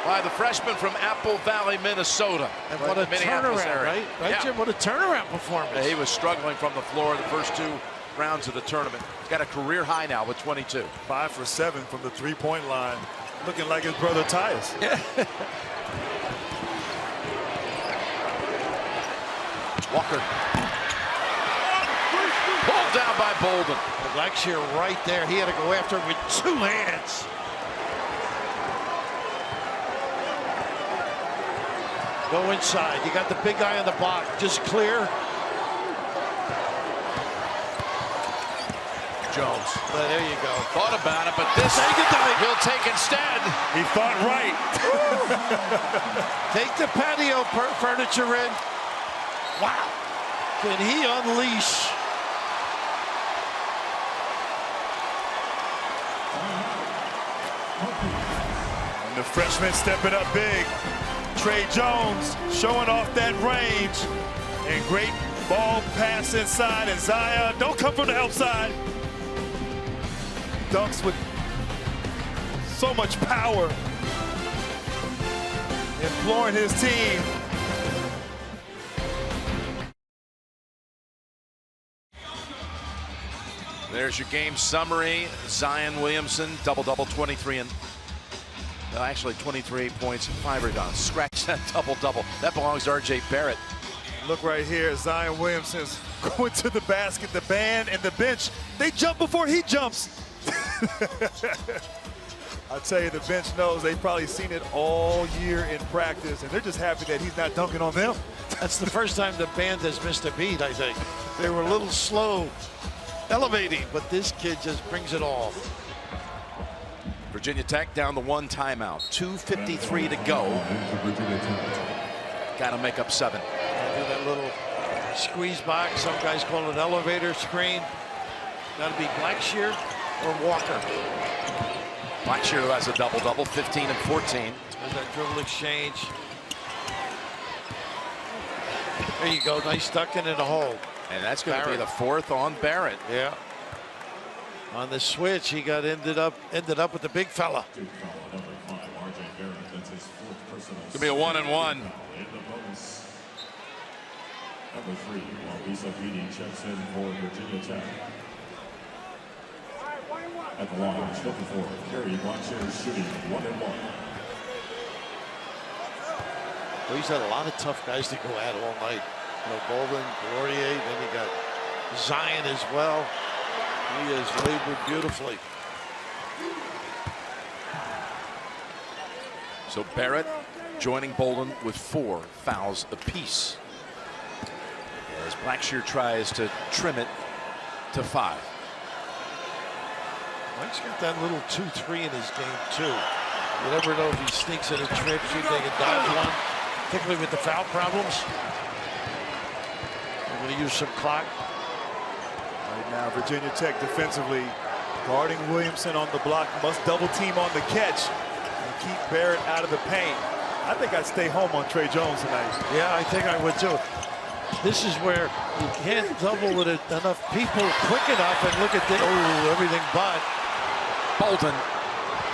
S2: by the freshman from Apple Valley, Minnesota.
S3: And what a turnaround, right?
S2: Yeah.
S3: Jim? What a turnaround performance.
S2: Yeah, he was struggling from the floor the first 2 rounds of the tournament. He's got a career high now with 22.
S1: 5 for 7 from the 3-point line. Looking like his brother Tyus.
S2: Yeah. Walker. Pulled down by Bolden.
S3: Blackshear right there. He had to go after him with 2 hands. Go inside. You got the big guy on the block. Just clear.
S2: Jones.
S3: There you go.
S2: Thought about it, but this he'll take instead.
S1: He thought right.
S3: Take the patio furniture in. Wow. Can he unleash?
S1: And the freshman stepping up big. Trey Jones showing off that range. And great ball pass inside. And Zion, don't come from the help side. Dunks with so much power. Imploring his team.
S2: There's your game summary. Zion Williamson, double-double, 23 and actually 23 points, 5 rebounds. Scratch that double-double. That belongs to R.J. Barrett.
S1: Look right here, Zion Williamson's going to the basket. The band and the bench, they jump before he jumps. I'll tell you, the bench knows they've probably seen it all year in practice, and they're just happy that he's not dunking on them.
S3: That's the first time the band has missed a beat, I think. They were a little slow elevating, but this kid just brings it all.
S2: Virginia Tech down the 1 timeout. 2:53 to go. Got to make up 7.
S3: Do that little squeeze box. Some guys call it elevator screen. Got to be Blackshear or Walker.
S2: Blackshear who has a double-double, 15 and 14.
S3: There's that dribble exchange. There you go. Nice ducking in the hole.
S2: And that's going to be the 4th on Barrett.
S3: Yeah. On the switch, he ended up with the big fella.
S2: It's going to be a 1-and-1.
S16: Number 3, while Lisa Beatty checks in for Virginia Tech. At the line, looking for Kerry Blackshear shooting 1-and-1.
S3: Well, he's had a lot of tough guys to go at all night. You know, Bolden, Laurier, then you got Zion as well. He has labored beautifully.
S2: So Barrett joining Bolden with 4 fouls apiece, as Blackshear tries to trim it to 5.
S3: Mike's got that little 2-3 in his game too. You never know if he sneaks in a trip, see if they can dodge one, particularly with the foul problems. They're going to use some clock.
S1: Right now, Virginia Tech defensively guarding Williamson on the block, must double team on the catch and keep Barrett out of the paint. I think I'd stay home on Trey Jones tonight.
S3: Yeah, I think I would too. This is where you can't double with enough people quick enough, and look at the, oh, everything but.
S2: Bolden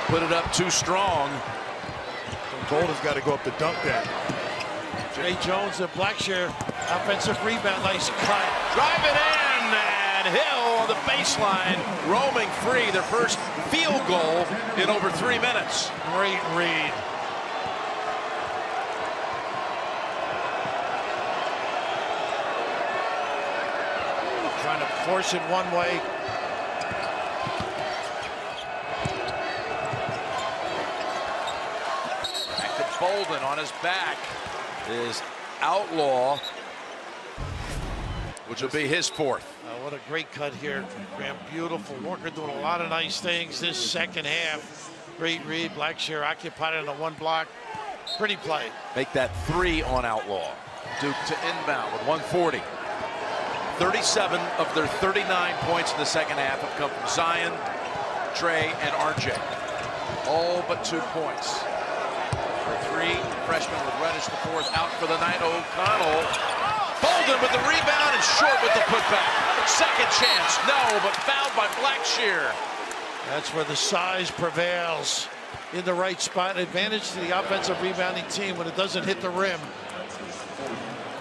S2: put it up too strong.
S1: Bolden's got to go up to dunk that.
S3: Trey Jones and Blackshear, offensive rebound, nice cut.
S2: Drive it in, and Hill on the baseline, roaming free. Their first field goal in over 3 minutes.
S3: Great read. Trying to force it one way.
S2: Back to Bolden on his back is Outlaw, which will be his fourth.
S3: What a great cut here, Graham. Beautiful. Walker doing a lot of nice things this second half. Great read. Blackshear occupied it on one block. Pretty play.
S2: Make that 3 on Outlaw. Duke to inbound with 140. 37 of their 39 points in the second half have come from Zion, Trey, and RJ. All but 2 points. For 3, freshman with Reddish the fourth out for the night. O'Connell. Bolden with the rebound and short with the putback. Second chance, no, but fouled by Blackshear.
S3: That's where the size prevails. In the right spot. Advantage to the offensive rebounding team when it doesn't hit the rim.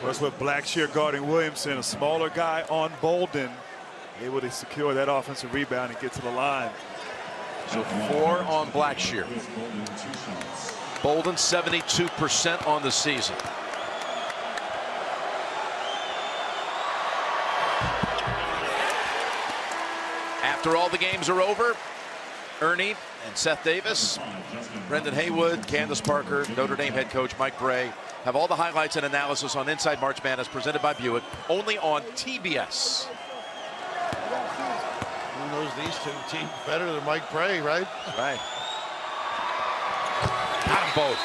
S1: That's with Blackshear guarding Williamson, a smaller guy on Bolden, able to secure that offensive rebound and get to the line.
S2: So 4 on Blackshear. Bolden 72% on the season. After all the games are over, Ernie and Seth Davis, Brendan Haywood, Candace Parker, Notre Dame head coach Mike Bray have all the highlights and analysis on Inside March Madness presented by Buick, only on TBS.
S3: Who knows these two teams better than Mike Bray, right?
S2: Right. Got them both.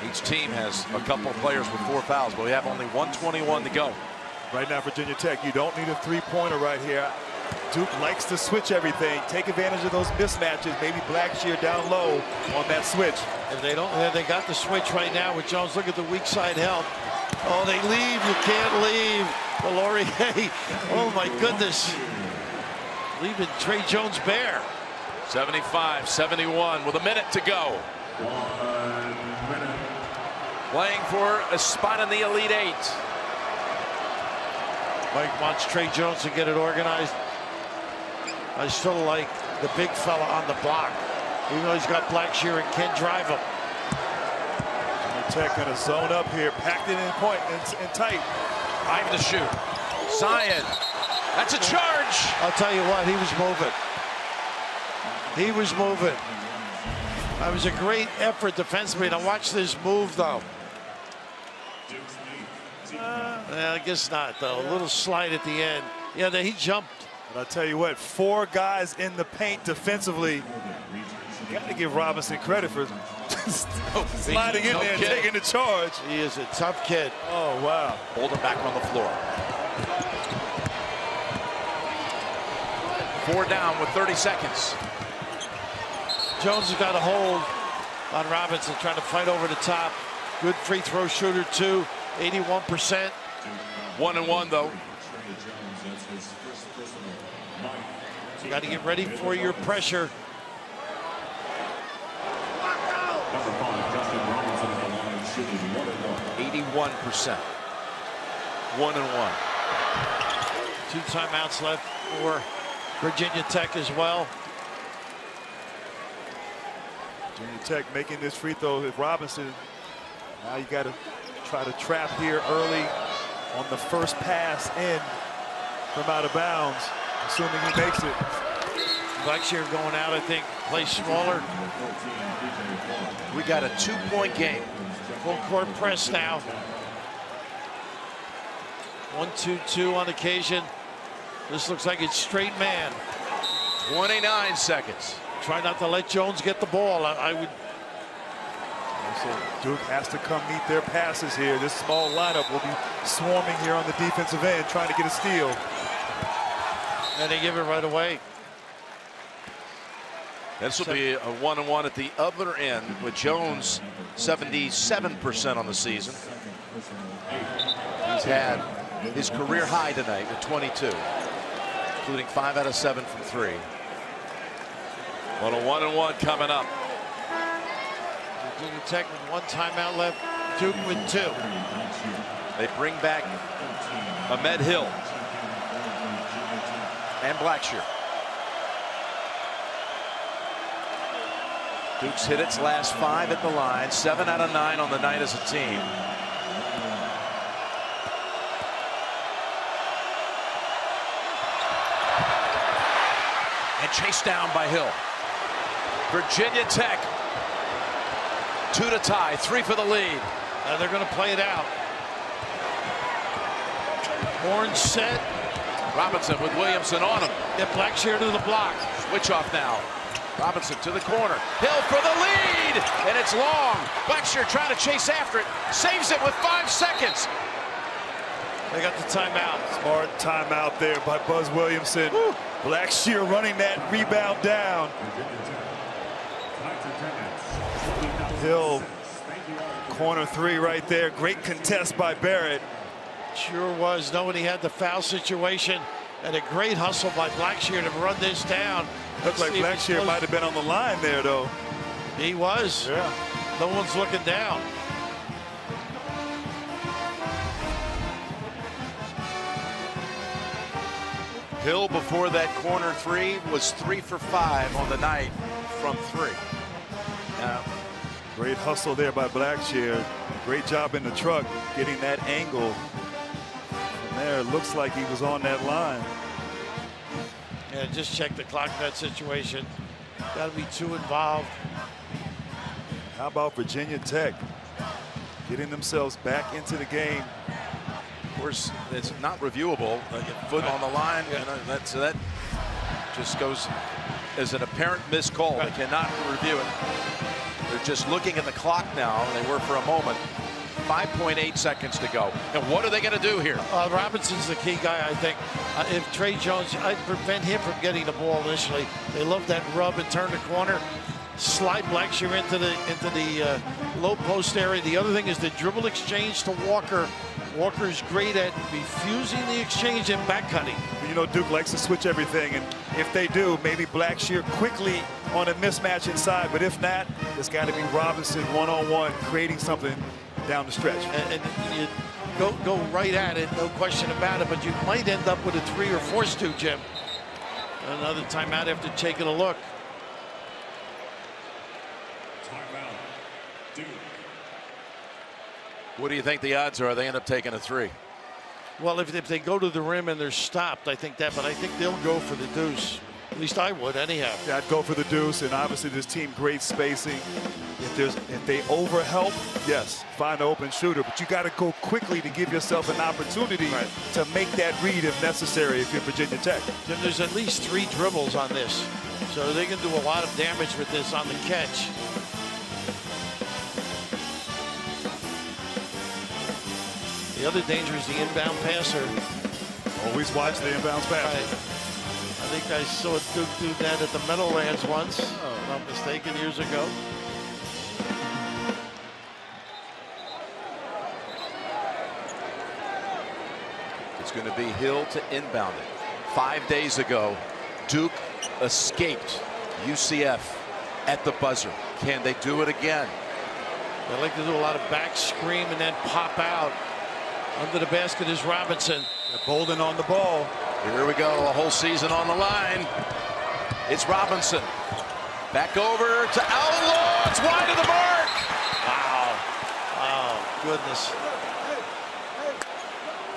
S2: Each team has a couple of players with 4 fouls, but we have only 1:21 to go.
S1: Right now, Virginia Tech, you don't need a three-pointer right here. Duke likes to switch everything, take advantage of those mismatches. Maybe Blackshear down low on that switch.
S3: If they don't, they got the switch right now with Jones. Look at the weak side help. Oh, they leave. You can't leave. The Laurier. Oh my goodness. Leaving Trey Jones bare.
S2: 75-71 with a minute to go. Playing for a spot in the Elite Eight.
S3: Mike wants Trey Jones to get it organized. I still like the big fella on the block. Even though he's got Blackshear and can drive him.
S1: Virginia Tech going to zone up here, packed it in point and tight.
S2: 5 to shoot. Zion. That's a charge.
S3: I'll tell you what, he was moving. He was moving. That was a great effort defensively. Now watch this move, though. I guess not, though. A little slide at the end. Yeah, he jumped.
S1: But I'll tell you what, 4 guys in the paint defensively. You got to give Robinson credit for sliding in there and taking the charge.
S3: He is a tough kid.
S1: Oh, wow.
S2: Bolden back on the floor. 4 down with 30 seconds.
S3: Jones has got a hold on Robinson, trying to fight over the top. Good free throw shooter, too. 81%.
S2: 1-1, though.
S3: You got to get ready for your pressure.
S2: 81%. 1-1.
S3: 2 timeouts left for Virginia Tech as well.
S1: Virginia Tech making this free throw with Robinson. Now you got to try to trap here early on the first pass in from out of bounds, assuming he makes it.
S3: Blackshear going out, I think, play smaller.
S2: We got a 2-point game.
S3: Full court press now. 1-2-2 on occasion. This looks like it's straight man.
S2: 29 seconds.
S3: Try not to let Jones get the ball. I would.
S1: Duke has to come meet their passes here. This small lineup will be swarming here on the defensive end, trying to get a steal.
S3: And they give it right away.
S2: This will be a 1-1 at the other end with Jones 77% on the season. He's had his career high tonight with 22, including 5 out of 7 from 3. Well, a 1-1 coming up.
S3: Virginia Tech with 1 timeout left, Duke with 2.
S2: They bring back Ahmed Hill and Blackshear. Duke's hit its last 5 at the line, 7 out of 9 on the night as a team. And chased down by Hill. Virginia Tech, 2 to tie, 3 for the lead.
S3: They're going to play it out. Horn set.
S2: Robinson with Williamson on him.
S3: Get Blackshear to the block.
S2: Switch off now. Robinson to the corner. Hill for the lead, and it's long. Blackshear trying to chase after it. Saves it with 5 seconds.
S3: They got the timeout.
S1: Smart timeout there by Buzz Williamson. Woo. Blackshear running that rebound down. Hill, corner 3 right there. Great contest by Barrett.
S3: Sure was, knowing he had the foul situation, and a great hustle by Blackshear to run this down.
S1: Looked like Blackshear might have been on the line there, though.
S3: He was.
S1: Yeah.
S3: No one's looking down.
S2: Hill, before that corner 3, was 3 for 5 on the night from 3. Now,
S1: great hustle there by Blackshear. Great job in the truck getting that angle. From there, it looks like he was on that line.
S3: Yeah, just check the clock in that situation. Got to be 2 involved.
S1: How about Virginia Tech getting themselves back into the game?
S2: of course, it's not reviewable. Foot on the line, you know, that just goes as an apparent missed call. They cannot review it. They're just looking at the clock now. They were for a moment. 5.8 seconds to go. And what are they going to do here?
S3: Robinson's the key guy, I think. If Trey Jones, I'd prevent him from getting the ball initially. They love that rub and turn the corner. Slide Blackshear into the low post area. The other thing is the dribble exchange to Walker. Walker's great at refusing the exchange and back cutting.
S1: You know, Duke likes to switch everything, and if they do, maybe Blackshear quickly on a mismatch inside. But if not, it's got to be Robinson one-on-one creating something down the stretch.
S3: And you go right at it, no question about it. But you might end up with a 3 or forced to, Jim. Another timeout after taking a look.
S2: What do you think the odds are? They end up taking a 3.
S3: Well, if they go to the rim and they're stopped, I think that. But I think they'll go for the deuce. At least I would, anyhow.
S1: Yeah, I'd go for the deuce, and obviously this team great spacing. If they overhelp, yes, find an open shooter, but you got to go quickly to give yourself an opportunity to make that read if necessary if you're Virginia Tech.
S3: Then there's at least 3 dribbles on this, so they can do a lot of damage with this on the catch. The other danger is the inbound passer.
S1: Always watch the inbound passer.
S3: I think I saw Duke do that at the Meadowlands once, if I'm not mistaken, years ago.
S2: It's going to be Hill to inbound it. 5 days ago, Duke escaped UCF at the buzzer. Can they do it again?
S3: They like to do a lot of back scream and then pop out. Under the basket is Robinson.
S1: Bolden on the ball.
S2: Here we go, a whole season on the line. It's Robinson. Back over to Outlaw. It's wide of the mark.
S3: Wow. Oh, goodness.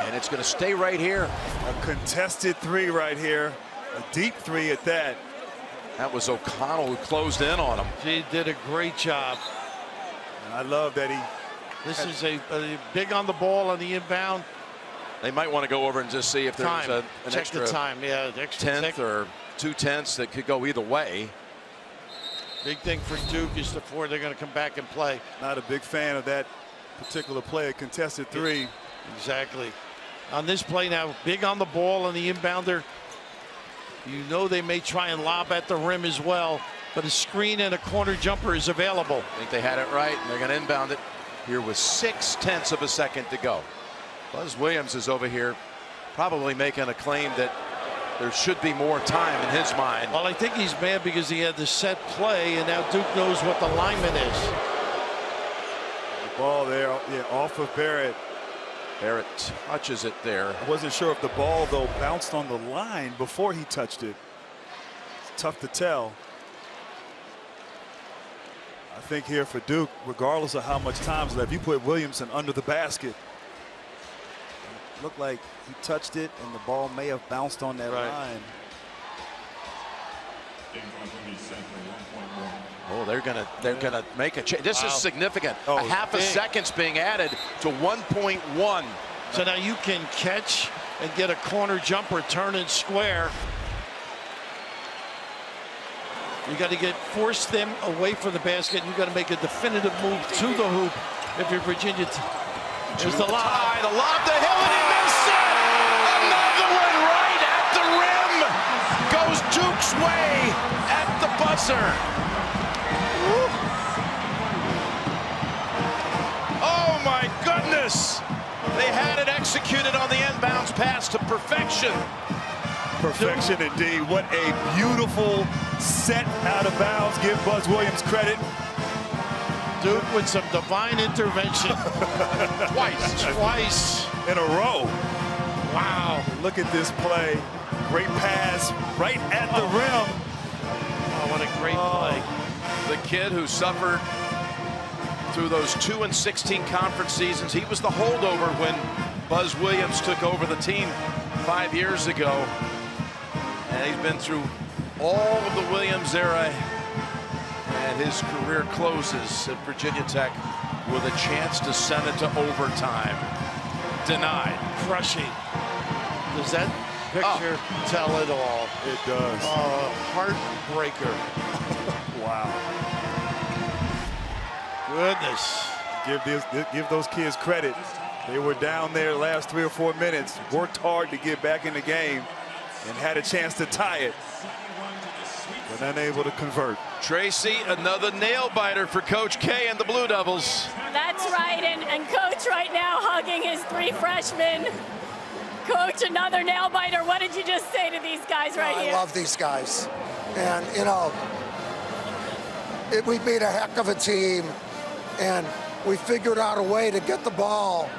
S2: And it's going to stay right here.
S1: A contested 3 right here. A deep 3 at that.
S2: That was O'Connell who closed in on him.
S3: He did a great job.
S1: And I love that he...
S3: This is a big on the ball on the inbound.
S2: They might want to go over and just see if there's an
S3: Check
S2: extra
S3: the time. Yeah, extra
S2: 10th or 2 tenths that could go either way.
S3: Big thing for Duke is before they're going to come back and play.
S1: Not a big fan of that particular play, a contested 3.
S3: Exactly. On this play now, big on the ball on the inbounder. You know they may try and lob at the rim as well. but a screen and a corner jumper is available.
S2: I think they had it right, and they're going to inbound it here with 0.6 of a second to go. Buzz Williams is over here probably making a claim that there should be more time in his mind.
S3: Well, I think he's mad because he had the set play, and now Duke knows what the alignment is.
S1: The ball there, yeah, off of Barrett.
S2: Barrett touches it there.
S1: I wasn't sure if the ball, though, bounced on the line before he touched it. It's tough to tell. I think here for Duke, regardless of how much time's left, you put Williamson under the basket. It looked like he touched it, and the ball may have bounced on that line.
S2: Oh, they're gonna make a change. This is significant.
S3: Oh,
S2: a half a second's being added to 1.1.
S3: So now you can catch and get a corner jumper, turn it square. You got to force them away from the basket. You got to make a definitive move to the hoop. If you're Virginia, there's the lob.
S2: The lob to Hill, and he missed it. Another one right at the rim. Goes Duke's way at the buzzer. Woo. Oh my goodness! They had it executed on the inbounds pass to perfection.
S1: Perfection indeed. What a beautiful set out of bounds. Give Buzz Williams credit.
S3: Duke with some divine intervention. Twice
S1: in a row.
S3: Wow.
S1: Look at this play. Great pass right at the rim.
S3: Oh, what a great play.
S2: The kid who suffered through those 2 and 16 conference seasons. He was the holdover when Buzz Williams took over the team 5 years ago. And he's been through all of the Williams era. And his career closes at Virginia Tech with a chance to send it to overtime. Denied.
S3: Crushing. Does that picture tell it all?
S1: It does.
S3: Heartbreaker.
S1: Wow.
S3: Goodness.
S1: Give those kids credit. They were down there the last 3 or 4 minutes, worked hard to get back in the game, and had a chance to tie it, but unable to convert.
S2: Tracy, another nail biter for Coach K and the Blue Devils.
S4: That's right, and Coach right now hugging his 3 freshmen. Coach, another nail biter. What did you just say to these guys right here?
S19: I love these guys. And, you know, we beat a heck of a team, and we figured out a way to get the ball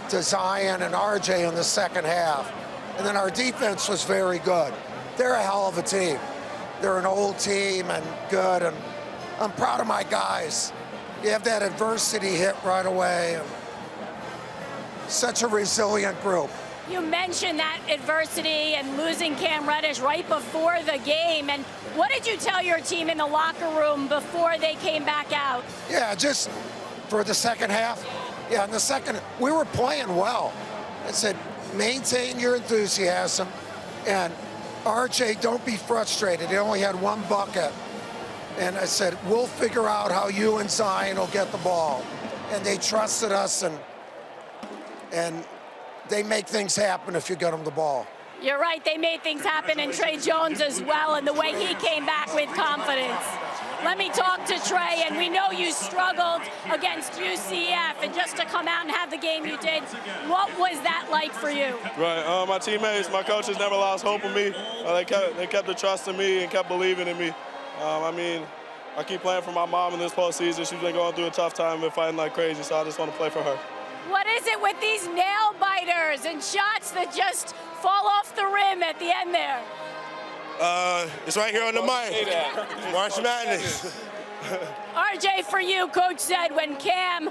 S19: to Zion and RJ in the second half. And then our defense was very good. They're a hell of a team. They're an old team and good, and I'm proud of my guys. You have that adversity hit right away. And such a resilient group.
S4: You mentioned that adversity and losing Cam Reddish right before the game. And what did you tell your team in the locker room before they came back out?
S19: Yeah, just for the second half. Yeah, in the second, we were playing well. I said, maintain your enthusiasm. And RJ, don't be frustrated. He only had 1 bucket. And I said, we'll figure out how you and Zion will get the ball. And they trusted us, and they make things happen if you get them the ball.
S4: You're right, they made things happen, and Trey Jones as well, and the way he came back with confidence. Let me talk to Trey, and we know you struggled against UCF, and just to come out and have the game you did, what was that like for you?
S20: Right, my teammates, my coaches never lost hope in me. They kept the trust in me and kept believing in me. I mean, I keep playing for my mom in this postseason. She's been going through a tough time and fighting like crazy, so I just want to play for her.
S4: What is it with these nail biters and shots that just fall off the rim at the end there?
S20: It's right here on the mic. March Madness.
S4: RJ, for you, Coach said when Cam,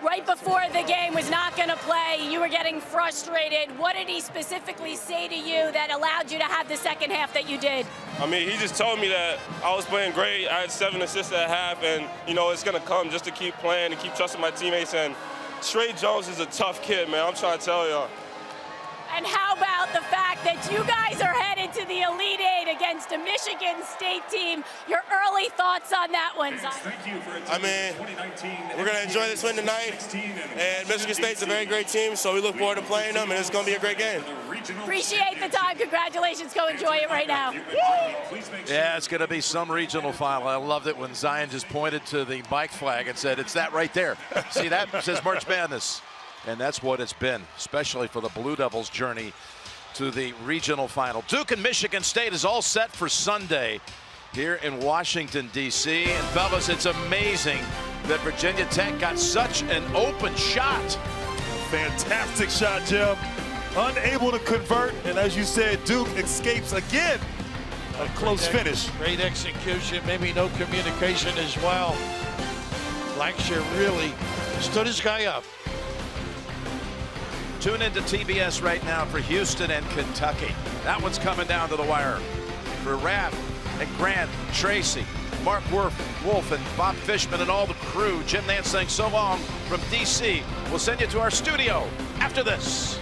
S4: right before the game, was not going to play, you were getting frustrated. What did he specifically say to you that allowed you to have the second half that you did?
S20: I mean, he just told me that I was playing great. I had 7 assists at half, and, you know, it's going to come just to keep playing and keep trusting my teammates. And Trey Jones is a tough kid, man. I'm trying to tell y'all.
S4: And how about the fact that you guys are headed to the Elite Eight against a Michigan State team. Your early thoughts on that one, Zion?
S21: I mean, we're going to enjoy this win tonight, and Michigan State's a very great team, so we look forward to playing them, and it's going to be a great game.
S4: Appreciate the time. Congratulations. Go enjoy it right now.
S2: Yeah, it's going to be some regional final. I loved it when Zion just pointed to the bike flag and said, it's that right there. See that? It says March Madness. And that's what it's been, especially for the Blue Devils' journey to the regional final. Duke and Michigan State is all set for Sunday here in Washington, D.C. And fellas, it's amazing that Virginia Tech got such an open shot.
S1: Fantastic shot, Jim. Unable to convert, and as you said, Duke escapes again. A close finish.
S3: Great execution, maybe no communication as well. Blackshear really stood his guy up.
S2: Tune into TBS right now for Houston and Kentucky. That one's coming down to the wire. For Raph and Grant, Tracy, Mark Wolf, and Bob Fishman and all the crew, Jim Nance saying so long from D.C. We'll send you to our studio after this.